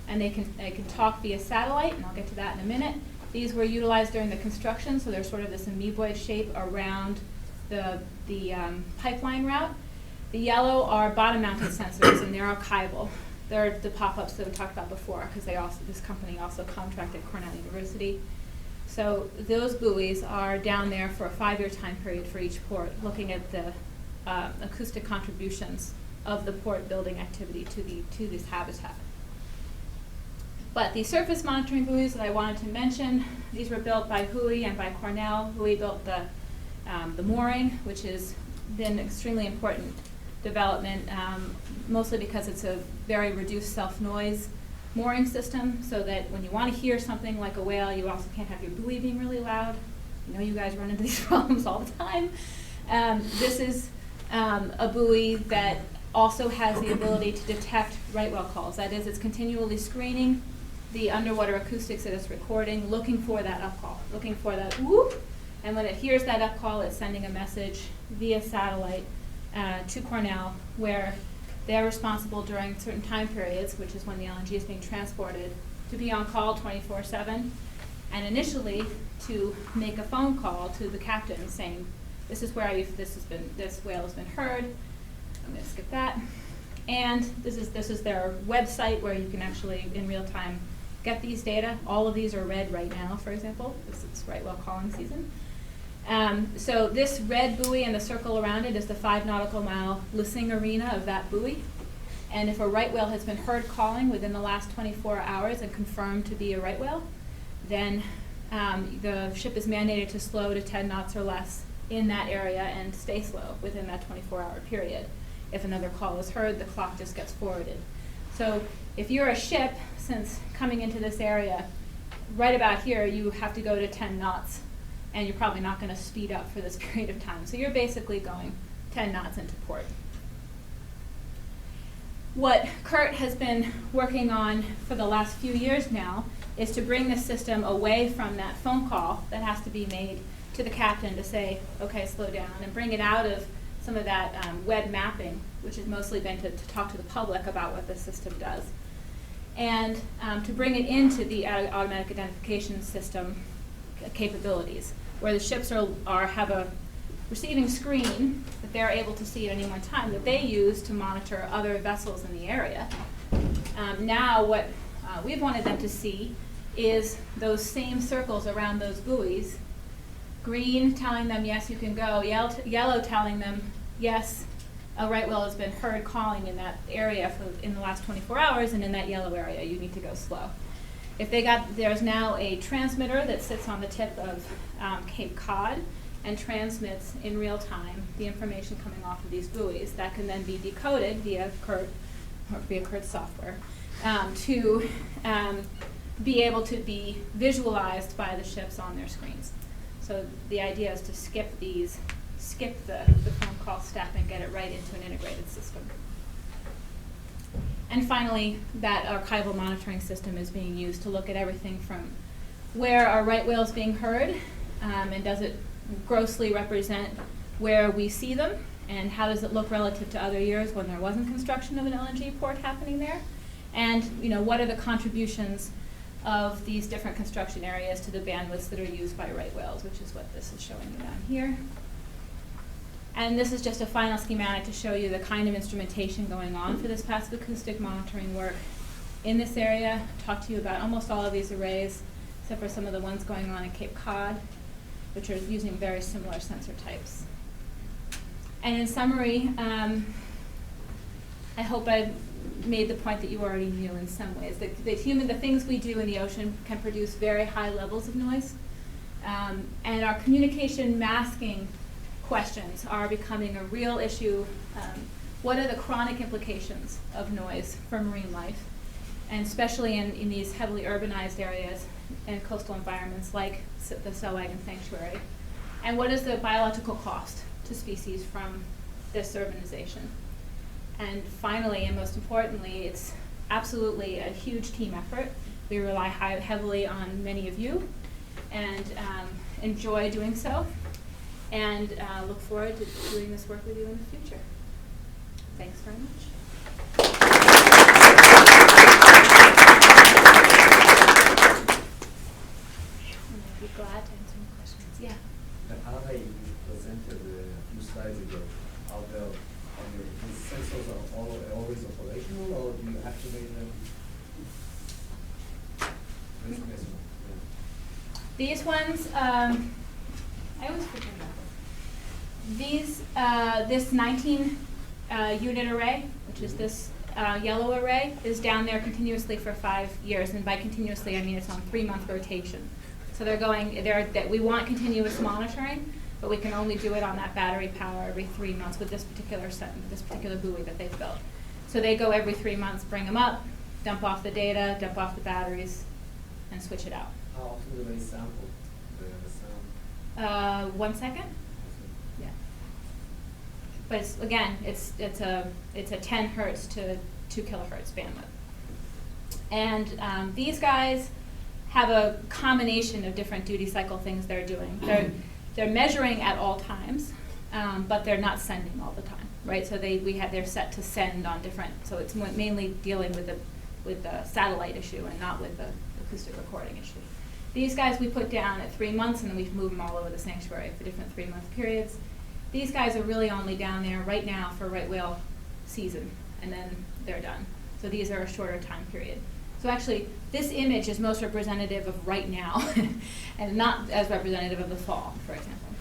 and they can talk via satellite, and I'll get to that in a minute. These were utilized during the construction, so they're sort of this amoeboid shape around the pipeline route. The yellow are bottom-mounted sensors, and they're archival. They're the pop-ups that we talked about before, because this company also contracted Cornell University. So those buoys are down there for a 5-year time period for each port, looking at the acoustic contributions of the port building activity to this habitat. But the surface monitoring buoys that I wanted to mention, these were built by Hui and by Cornell. Hui built the mooring, which has been extremely important development, mostly because it's a very reduced self-noise mooring system, so that when you want to hear something like a whale, you also can't have your buoy being really loud. I know you guys run into these problems all the time. This is a buoy that also has the ability to detect right whale calls. That is, it's continually screening the underwater acoustics that it's recording, looking for that up call, looking for that whoop, and when it hears that up call, it's sending a message via satellite to Cornell, where they're responsible during certain time periods, which is when the LNG is being transported, to be on call 24/7, and initially to make a phone call to the captain saying, "This is where this whale has been heard." I'm going to skip that. And this is their website where you can actually in real time get these data. All of these are red right now, for example. This is right whale calling season. So this red buoy and the circle around it is the 5 nautical mile listening arena of that buoy. And if a right whale has been heard calling within the last 24 hours and confirmed to be a right whale, then the ship is mandated to slow to 10 knots or less in that area and stay slow within that 24-hour period. If another call is heard, the clock just gets forwarded. So if you're a ship, since coming into this area, right about here, you have to go to 10 knots. And you're probably not going to speed up for this period of time. So you're basically going 10 knots into port. What Kurt has been working on for the last few years now is to bring the system away from that phone call that has to be made to the captain to say, okay, slow down, and bring it out of some of that web mapping, which has mostly been to talk to the public about what the system does, and to bring it into the automatic identification system capabilities, where the ships have a receiving screen that they're able to see at any one time that they use to monitor other vessels in the area. Now what we've wanted them to see is those same circles around those buoys, green telling them yes you can go, yellow telling them yes, a right whale has been heard calling in that area in the last 24 hours, and in that yellow area you need to go slow. There's now a transmitter that sits on the tip of Cape Cod and transmits in real time the information coming off of these buoys that can then be decoded via CURT software to be able to be visualized by the ships on their screens. So the idea is to skip the phone call step and get it right into an integrated system. And finally, that archival monitoring system is being used to look at everything from where are right whales being heard, and does it grossly represent where we see them, and how does it look relative to other years when there wasn't construction of an LNG port happening there, and what are the contributions of these different construction areas to the bandwidths that are used by right whales, which is what this is showing you down here. And this is just a final schematic to show you the kind of instrumentation going on for this passive acoustic monitoring work in this area. Talk to you about almost all of these arrays, except for some of the ones going on in Cape Cod, which are using very similar sensor types. And in summary, I hope I made the point that you already knew in some ways. The things we do in the ocean can produce very high levels of noise. And our communication masking questions are becoming a real issue. What are the chronic implications of noise for marine life? And especially in these heavily urbanized areas and coastal environments like the Stellwagen Sanctuary. And what is the biological cost to species from this urbanization? And finally, and most importantly, it's absolutely a huge team effort. We rely heavily on many of you and enjoy doing so, and look forward to doing this work with you in the future. Thanks very much. I'd be glad to answer any questions. Yeah. How you presented a few slides ago, how the sensors are always operational, or do you activate them? These ones, I always forget about this. This 19 unit array, which is this yellow array, is down there continuously for 5 years, and by continuously I mean it's on 3-month rotation. So we want continuous monitoring, but we can only do it on that battery power every 3 months with this particular buoy that they've built. So they go every 3 months, bring them up, dump off the data, dump off the batteries, and switch it out. How often do they sample the sound? 1 second. Yeah. But it's a 10 hertz to 2 kilohertz bandwidth. And these guys have a combination of different duty cycle things they're doing. They're measuring at all times, but they're not sending all the time, right? So they're set to send on different. So it's mainly dealing with the satellite issue and not with the acoustic recording issue. These guys we put down at 3 months, and then we move them all over the sanctuary for different 3-month periods. These guys are really only down there right now for right whale season, and then they're done. So these are a shorter time period. So actually, this image is most representative of right now, and not as representative of the fall, for example.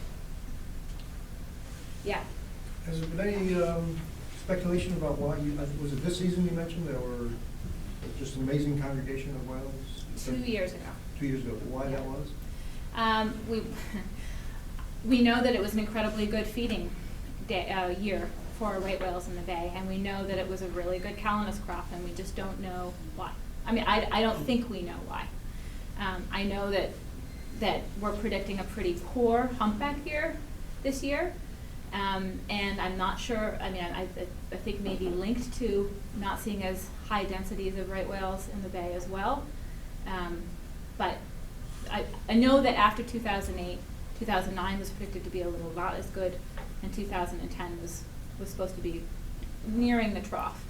Yeah? Has there been any speculation about why was it this season you mentioned there were just an amazing congregation of whales? 2 years ago. 2 years ago. Why that was? We know that it was an incredibly good feeding year for right whales in the bay, and we know that it was a really good Calanus crop, and we just don't know why. I mean, I don't think we know why. I know that we're predicting a pretty poor humpback year this year, and I'm not sure. I mean, I think maybe linked to not seeing as high densities of right whales in the bay as well. But I know that after 2008, 2009 was predicted to be a little not as good, and 2010 was supposed to be nearing the trough,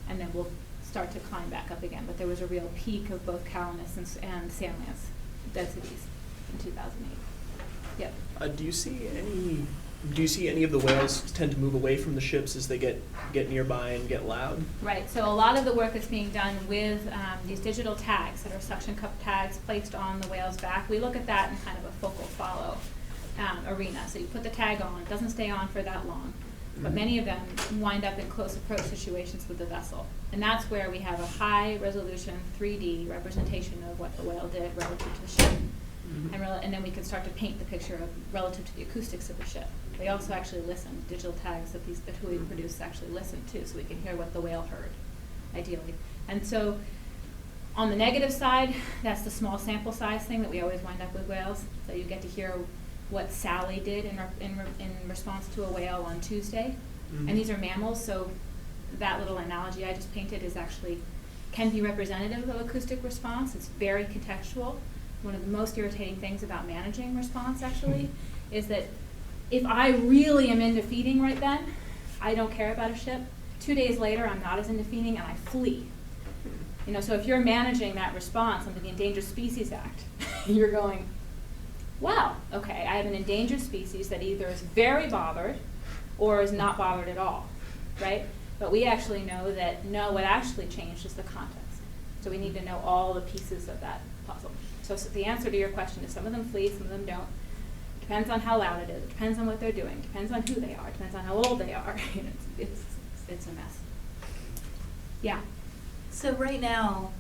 and then we'll start to climb back up again. But there was a real peak of both Calanus and Sandlands densities in 2008. Yep. Do you see any of the whales tend to move away from the ships as they get nearby and get loud? Right, so a lot of the work that's being done with these digital tags that are suction cup tags placed on the whale's back, we look at that in kind of a focal follow arena. So you put the tag on, it doesn't stay on for that long, but many of them wind up in close approach situations with the vessel. And that's where we have a high resolution 3D representation of what the whale did relative to the ship. And then we can start to paint the picture of relative to the acoustics of the ship. They also actually listen. Digital tags that these Hui produce actually listen too, so we can hear what the whale heard, ideally. And so on the negative side, that's the small sample size thing that we always wind up with whales. So you get to hear what Sally did in response to a whale on Tuesday. And these are mammals, so that little analogy I just painted is actually can be representative of acoustic response. It's very contextual. One of the most irritating things about managing response actually is that if I really am into feeding right then, I don't care about a ship. 2 days later, I'm not as into feeding and I flee. You know, so if you're managing that response under the Endangered Species Act, you're going, wow, okay, I have an endangered species that either is very bothered or is not bothered at all, right? But we actually know that no, what actually changed is the context. So we need to know all the pieces of that puzzle. So the answer to your question is some of them flee, some of them don't. Depends on how loud it is, depends on what they're doing, depends on who they are, depends on how old they are. It's a mess. Yeah. So right now,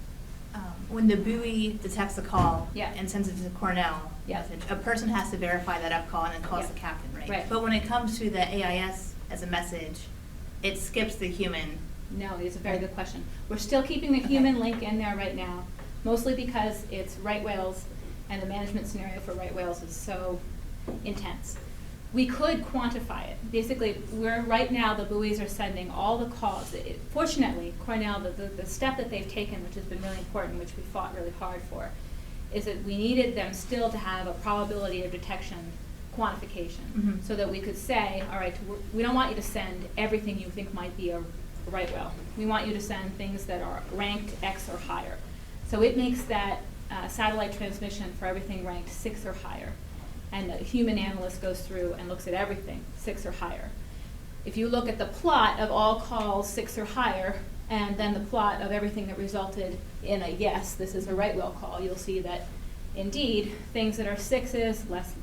when the buoy detects a call Yeah. and sends it to the Cornell Yeah. message, a person has to verify that up call and then calls Yeah. the captain, right? Right. But when it comes to the AIS as a message, it skips the human. No, it's a very good question. We're still keeping the human link in there right now, mostly because it's right whales and the management scenario for right whales is so intense. We could quantify it. Basically, right now the buoys are sending all the calls. Fortunately, Cornell, the step that they've taken, which has been really important, which we fought really hard for, is that we needed them still to have a probability of detection quantification so that we could say, all right, we don't want you to send everything you think might be a right whale. We want you to send things that are ranked X or higher. So it makes that satellite transmission for everything ranked 6 or higher. And the human analyst goes through and looks at everything 6 or higher. If you look at the plot of all calls 6 or higher, and then the plot of everything that resulted in a yes, this is a right whale call, you'll see that indeed things that are 6s, less,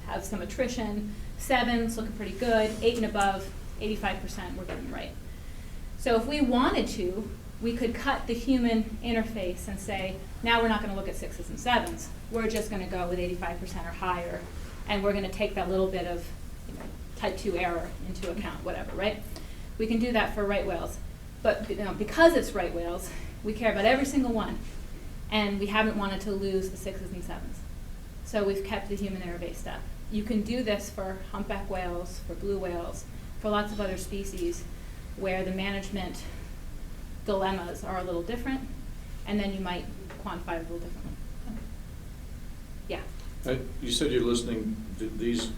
have some attrition, 7s looking pretty good, 8 and above, 85% we're getting right. So if we wanted to, we could cut the human interface and say, now we're not going to look at 6s and 7s. We're just going to go with 85% or higher, and we're going to take that little bit of type 2 error into account, whatever, right? We can do that for right whales. But because it's right whales, we care about every single one, and we haven't wanted to lose the 6s and 7s. So we've kept the human interface step. You can do this for humpback whales, for blue whales, for lots of other species where the management dilemmas are a little different, and then you might quantify it a little differently. Yeah. You said you're listening, these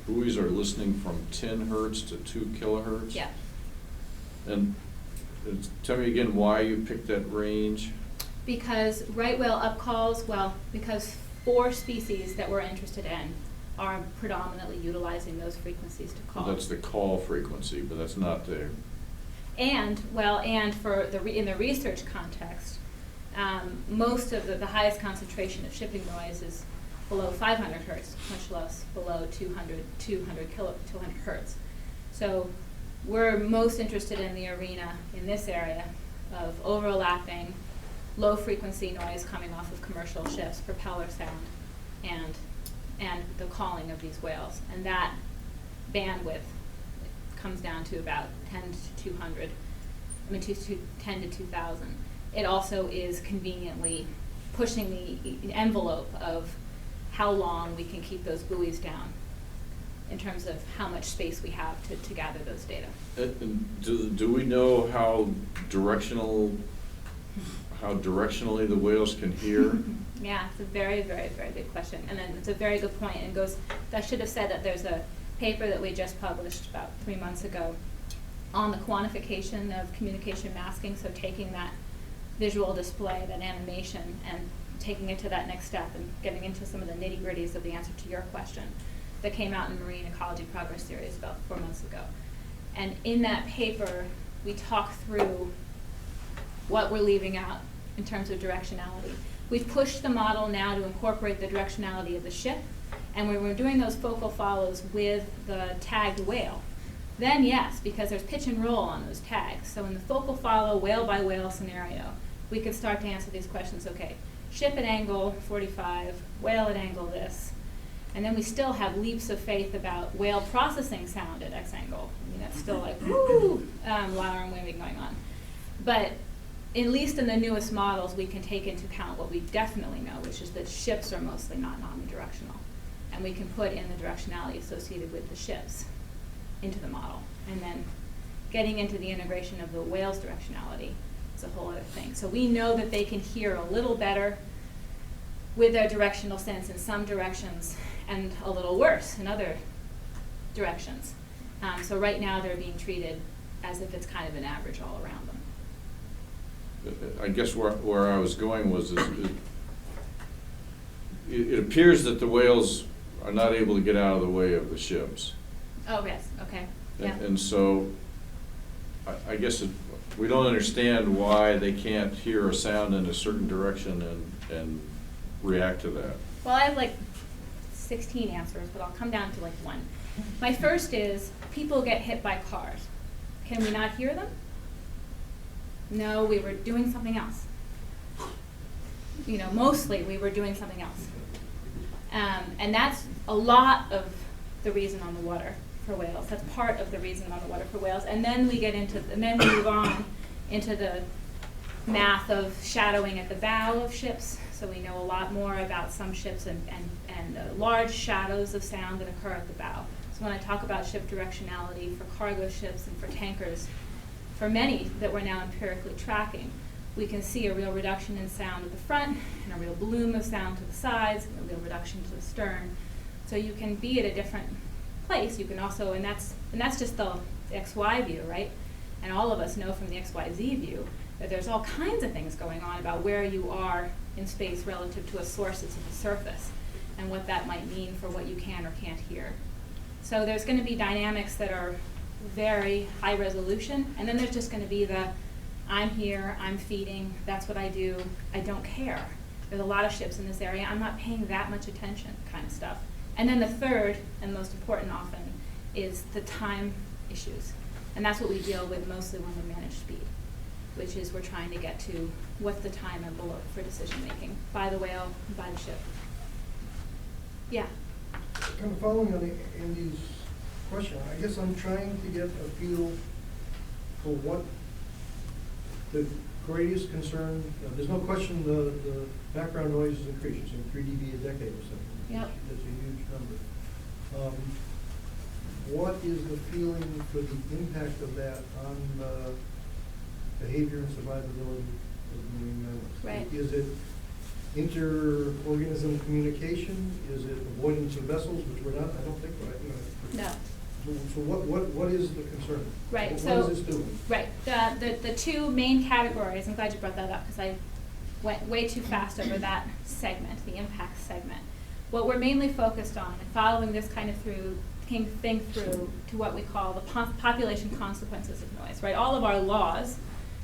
buoys are listening from 10 hertz to 2 kilohertz? Yeah. And tell me again why you picked that range? Because right whale upcalls, because 4 species that we're interested in are predominantly utilizing those frequencies to call. Well, that's the call frequency, but that's not the... And for in the research context, most of the highest concentration of shipping noise is below 500 hertz, much less below 200 hertz. So we're most interested in the arena in this area of overlapping low frequency noise coming off of commercial ships, propeller sound, and the calling of these whales. And that bandwidth comes down to about 10 to 200, 10 to 2,000. It also is conveniently pushing the envelope of how long we can keep those buoys down in terms of how much space we have to gather those data. Do we know how directionally the whales can hear? Yeah, it's a very, very, very good question. And then it's a very good point. And goes, I should have said that there's a paper that we just published about 3 months ago on the quantification of communication masking, so taking that visual display, that animation, and taking it to that next step and getting into some of the nitty-gritties of the answer to your question that came out in Marine Ecology Progress Series about 4 months ago. And in that paper, we talk through what we're leaving out in terms of directionality. We've pushed the model now to incorporate the directionality of the ship, and when we're doing those focal follows with the tagged whale, then yes, because there's pitch and roll on those tags. So in the focal follow, whale by whale scenario, we could start to answer these questions. Okay, ship at angle 45, whale at angle this. And then we still have leaps of faith about whale processing sound at X angle. I mean, that's still like, woo, alarm waving going on. But at least in the newest models, we can take into account what we definitely know, which is that ships are mostly not omnidirectional. And we can put in the directionality associated with the ships into the model. And then getting into the integration of the whale's directionality is a whole other thing. So we know that they can hear a little better with their directional sense in some directions and a little worse in other directions. So right now they're being treated as if it's kind of an average all around them. I guess where I was going was it appears that the whales are not able to get out of the way of the ships. Oh, yes, okay, yeah. And so I guess we don't understand why they can't hear a sound in a certain direction and react to that. Well, I have like 16 answers, but I'll come down to like one. My first is, people get hit by cars. Can we not hear them? No, we were doing something else. You know, mostly we were doing something else. And that's a lot of the reason on the water for whales. That's part of the reason on the water for whales. And then we get into, and then we move on into the math of shadowing at the bow of ships. So we know a lot more about some ships and large shadows of sound that occur at the bow. So when I talk about ship directionality for cargo ships and for tankers, for many that we're now empirically tracking, we can see a real reduction in sound at the front and a real bloom of sound to the sides and a real reduction to the stern. So you can be at a different place. You can also, and that's just the XY view, right? And all of us know from the XYZ view that there's all kinds of things going on about where you are in space relative to a source that's at the surface and what that might mean for what you can or can't hear. So there's going to be dynamics that are very high resolution, and then there's just going to be the I'm here, I'm feeding, that's what I do, I don't care. There's a lot of ships in this area, I'm not paying that much attention kind of stuff. And then the third, and most important often, is the time issues. And that's what we deal with mostly when we manage speed, which is we're trying to get to what's the time envelope for decision making by the whale, by the ship. Yeah? Kind of following on Andy's question, I guess I'm trying to get a feel for what the greatest concern, there's no question the background noise is increasing, 3 dB a decade or something. Yep. That's a huge number. What is the feeling for the impact of that on the behavior and survivability of marine mammals? Right. Is it inter-organism communication? Is it avoidance of vessels, which we're not, I don't think, right? No. So what is the concern? Right. What So is this doing? Right. The two main categories, I'm glad you brought that up because I went way too fast over that segment, the impact segment. What we're mainly focused on and following this kind of thing through to what we call the population consequences of noise, right? All of our laws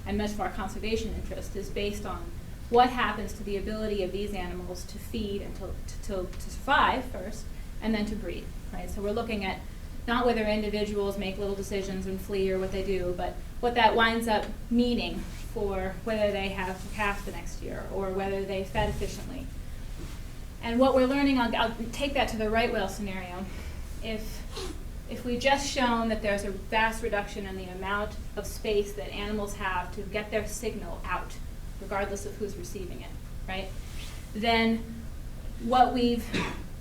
and much of our conservation interest is based on what happens to the ability of these animals to feed and to survive first and then to breed, right? So we're looking at not whether individuals make little decisions and flee or what they do, but what that winds up meaning for whether they have a calf the next year or whether they fed efficiently. And what we're learning, I'll take that to the right whale scenario. If we've just shown that there's a vast reduction in the amount of space that animals have to get their signal out, regardless of who's receiving it, right? Then what we've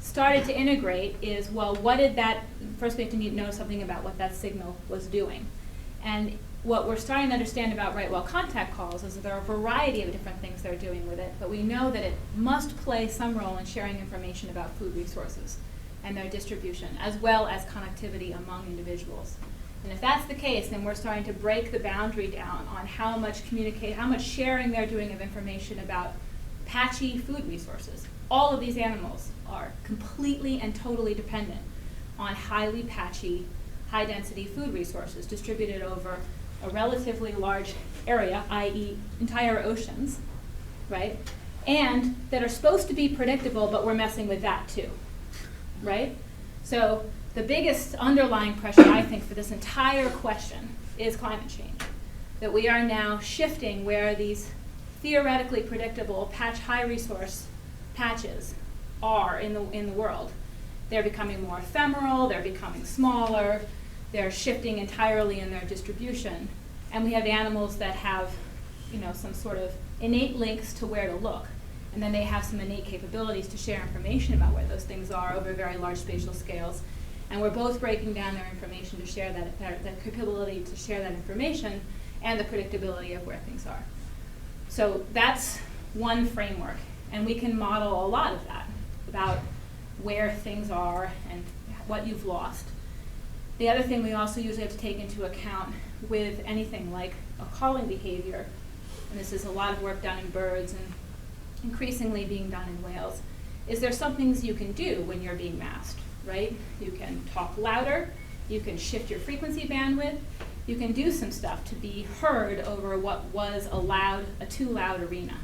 started to integrate is, well, what did that, first we have to know something about what that signal was doing. And what we're starting to understand about right whale contact calls is that there are a variety of different things they're doing with it, but we know that it must play some role in sharing information about food resources and their distribution, as well as connectivity among individuals. And if that's the case, then we're starting to break the boundary down on how much sharing they're doing of information about patchy food resources. All of these animals are completely and totally dependent on highly patchy, high-density food resources distributed over a relatively large area, i.e. entire oceans, right? And that are supposed to be predictable, but we're messing with that too, right? So the biggest underlying pressure, I think, for this entire question is climate change. That we are now shifting where these theoretically predictable high resource patches are in the world. They're becoming more ephemeral, they're becoming smaller, they're shifting entirely in their distribution. And we have animals that have, some sort of innate links to where to look. And then they have some innate capabilities to share information about where those things are over very large spatial scales. And we're both breaking down their information to share that capability to share that information and the predictability of where things are. So that's one framework. And we can model a lot of that about where things are and what you've lost. The other thing we also usually have to take into account with anything like a calling behavior, and this is a lot of work done in birds and increasingly being done in whales, is there some things you can do when you're being masked, right? You can talk louder, you can shift your frequency bandwidth, you can do some stuff to be heard over what was a too loud arena.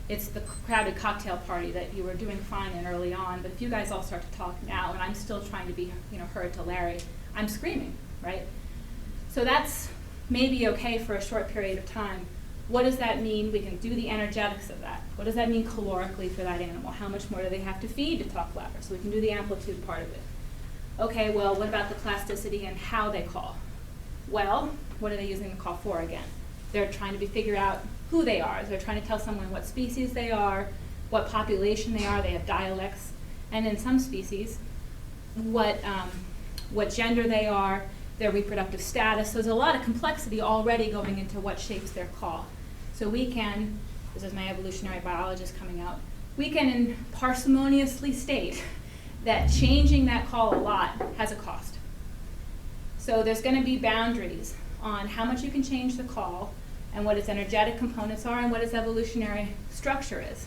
It's the crowded cocktail party that you were doing fine in early on, but if you guys all start to talk now and I'm still trying to be heard to Larry, I'm screaming, right? So that's maybe okay for a short period of time. What does that mean? We can do the energetics of that. What does that mean calorically for that animal? How much more do they have to feed to talk louder? So we can do the amplitude part of it. Okay, well, what about the plasticity and how they call? Well, what are they using the call for again? They're trying to figure out who they are. They're trying to tell someone what species they are, what population they are. They have dialects. And in some species, what gender they are, their reproductive status. So there's a lot of complexity already going into what shapes their call. So we can, this is my evolutionary biologist coming out, we can parsimoniously state that changing that call a lot has a cost. So there's going to be boundaries on how much you can change the call and what its energetic components are and what its evolutionary structure is.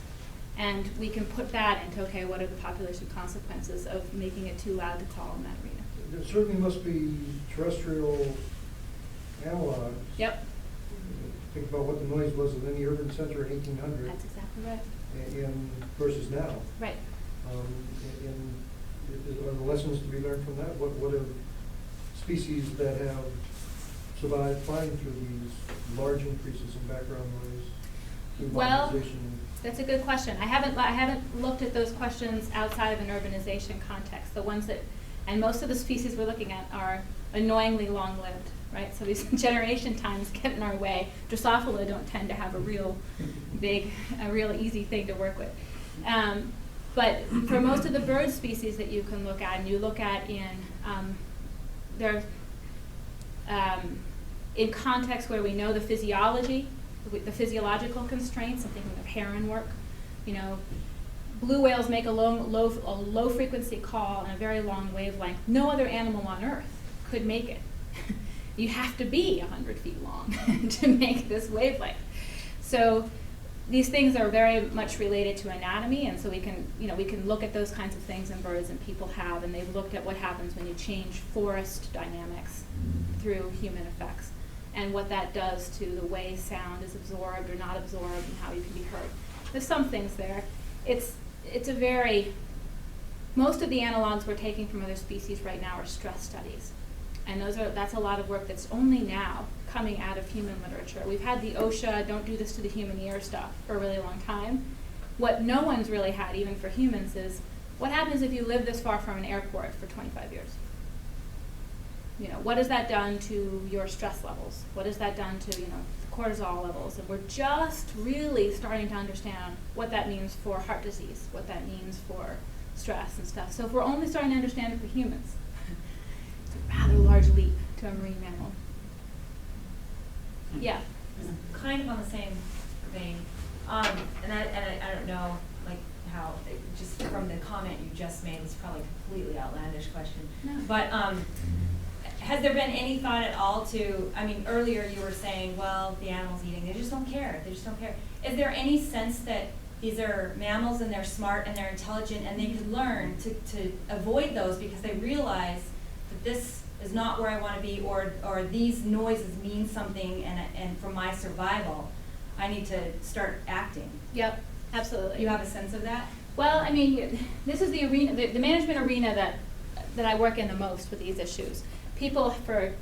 And we can put that into, okay, what are the population consequences of making it too loud to call in that arena? There certainly must be terrestrial analogs. Yep. Think about what the noise was in any urban center in 1800. That's exactly right. And versus now. Right. Are the lessons to be learned from that? What are species that have survived fine through these large increases in background noise? Through Well, modernization? that's a good question. I haven't looked at those questions outside of an urbanization context. The ones that, and most of the species we're looking at are annoyingly long-lived, right? So these generation times get in our way. Drosophila don't tend to have a real easy thing to work with. But for most of the bird species that you can look at, and you look at in contexts where we know the physiology, the physiological constraints. I'm thinking of heron work. Blue whales make a low frequency call on a very long wavelength. No other animal on Earth could make it. You have to be 100 feet long to make this wavelength. So these things are very much related to anatomy, and so we can look at those kinds of things in birds, and people have, and they've looked at what happens when you change forest dynamics through human effects, and what that does to the way sound is absorbed or not absorbed, and how you can be heard. There's some things there. Most of the analogs we're taking from other species right now are stress studies. And that's a lot of work that's only now coming out of human literature. We've had the OSHA, don't do this to the human ear stuff for a really long time. What no one's really had, even for humans, is what happens if you live this far from an airport for 25 years? What has that done to your stress levels? What has that done to, cortisol levels? And we're just really starting to understand what that means for heart disease, what that means for stress and stuff. So if we're only starting to understand it for humans, it's a rather large leap to a marine mammal. Yeah. Kind of on the same vein, and I don't know, like, how, just from the comment you just made, it's probably a completely outlandish question. No. But, has there been any thought at all to, I mean, earlier you were saying, well, the animals eating, they just don't care, they just don't care. Is there any sense that these are mammals and they're smart and they're intelligent and they could learn to avoid those because they realize that this is not where I want to be, or these noises mean something, and for my survival, I need to start acting? Yep, absolutely. You have a sense of that? Well, I mean, this is the arena, the management arena that I work in the most with these issues. People for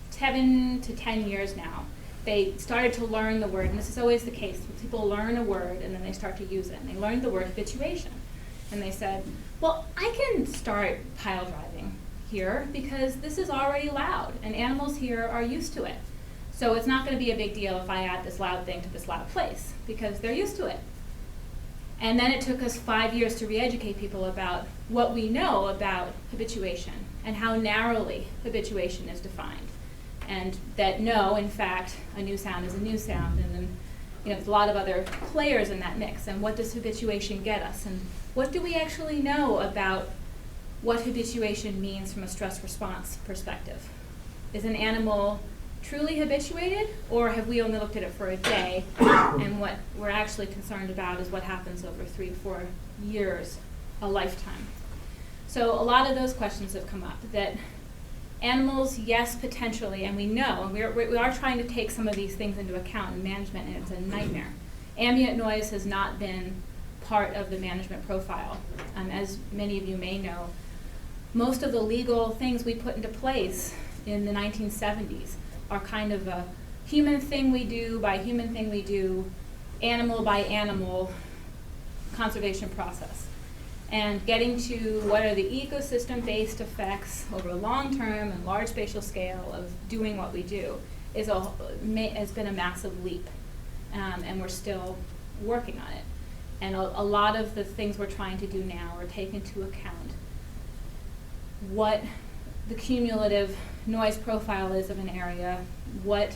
7 to 10 years now, they started to learn the word, and this is always the case. People learn a word and then they start to use it, and they learned the word habituation. And they said, well, I can start pile driving here because this is already loud and animals here are used to it. So it's not going to be a big deal if I add this loud thing to this loud place because they're used to it. And then it took us 5 years to re-educate people about what we know about habituation and how narrowly habituation is defined. And that no, in fact, a new sound is a new sound, and then there's a lot of other players in that mix. And what does habituation get us? And what do we actually know about what habituation means from a stress response perspective? Is an animal truly habituated, or have we only looked at it for a day, and what we're actually concerned about is what happens over 3 to 4 years, a lifetime? So a lot of those questions have come up, that animals, yes, potentially, and we know, and we are trying to take some of these things into account in management, and it's a nightmare. Ambient noise has not been part of the management profile. As many of you may know, most of the legal things we put into place in the 1970s are kind of a human thing we do by human thing we do, animal by animal conservation process. And getting to what are the ecosystem-based effects over a long-term and large spatial scale of doing what we do has been a massive leap, and we're still working on it. And a lot of the things we're trying to do now are take into account what the cumulative noise profile is of an area, what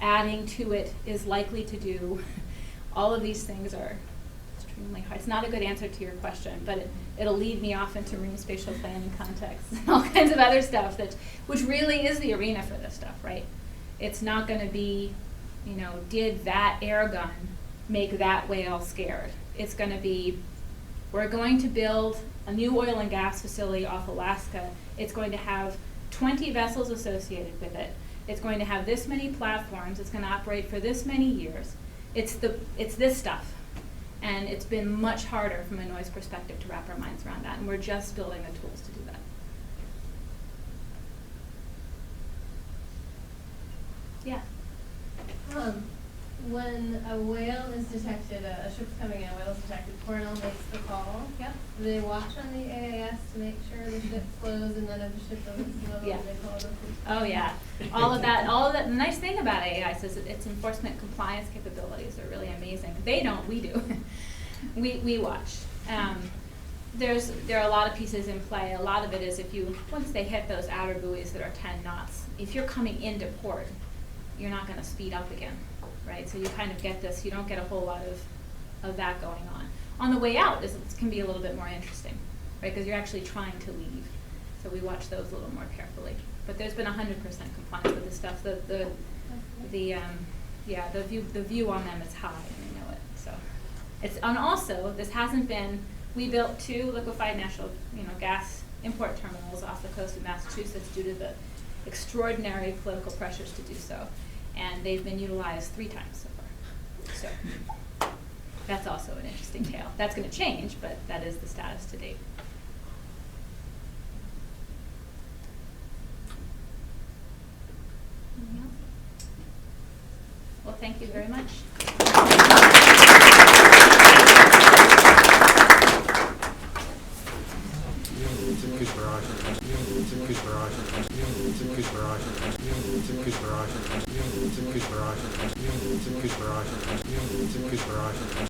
adding to it is likely to do. All of these things are extremely hard. It's not a good answer to your question, but it'll lead me off into marine spatial planning contexts and all kinds of other stuff, which really is the arena for this stuff, right? It's not going to be, did that air gun make that whale scared? It's going to be, we're going to build a new oil and gas facility off Alaska. It's going to have 20 vessels associated with it. It's going to have this many platforms. It's going to operate for this many years. It's this stuff. And it's been much harder from a noise perspective to wrap our minds around that. And we're just building the tools to do that. Yeah. When a whale is detected, a ship's coming in, a whale is detected, Cornell makes the call. Yep. Do they watch on the AAS to make sure the ship flows, and then if the ship doesn't flow, Yeah. they call the police? Oh yeah, all of that. The nice thing about AAS is that its enforcement compliance capabilities are really amazing. They don't, we do. we watch. There are a lot of pieces in play. A lot of it is once they hit those outer buoys that are 10 knots, if you're coming into port, you're not going to speed up again, right? So you kind of get this. You don't get a whole lot of that going on. On the way out, it can be a little bit more interesting, right? Because you're actually trying to leave. So we watch those a little more carefully. But there's been 100% compliance with this stuff. The view on them is high, and they know it. So and also this hasn't been. We built 2 liquefied natural gas import terminals off the coast of Massachusetts due to the extraordinary political pressures to do so, and they've been utilized 3 times so far. So that's also an interesting tale. That's going to change, but that is the status to date. Anything else? Well, thank you very much.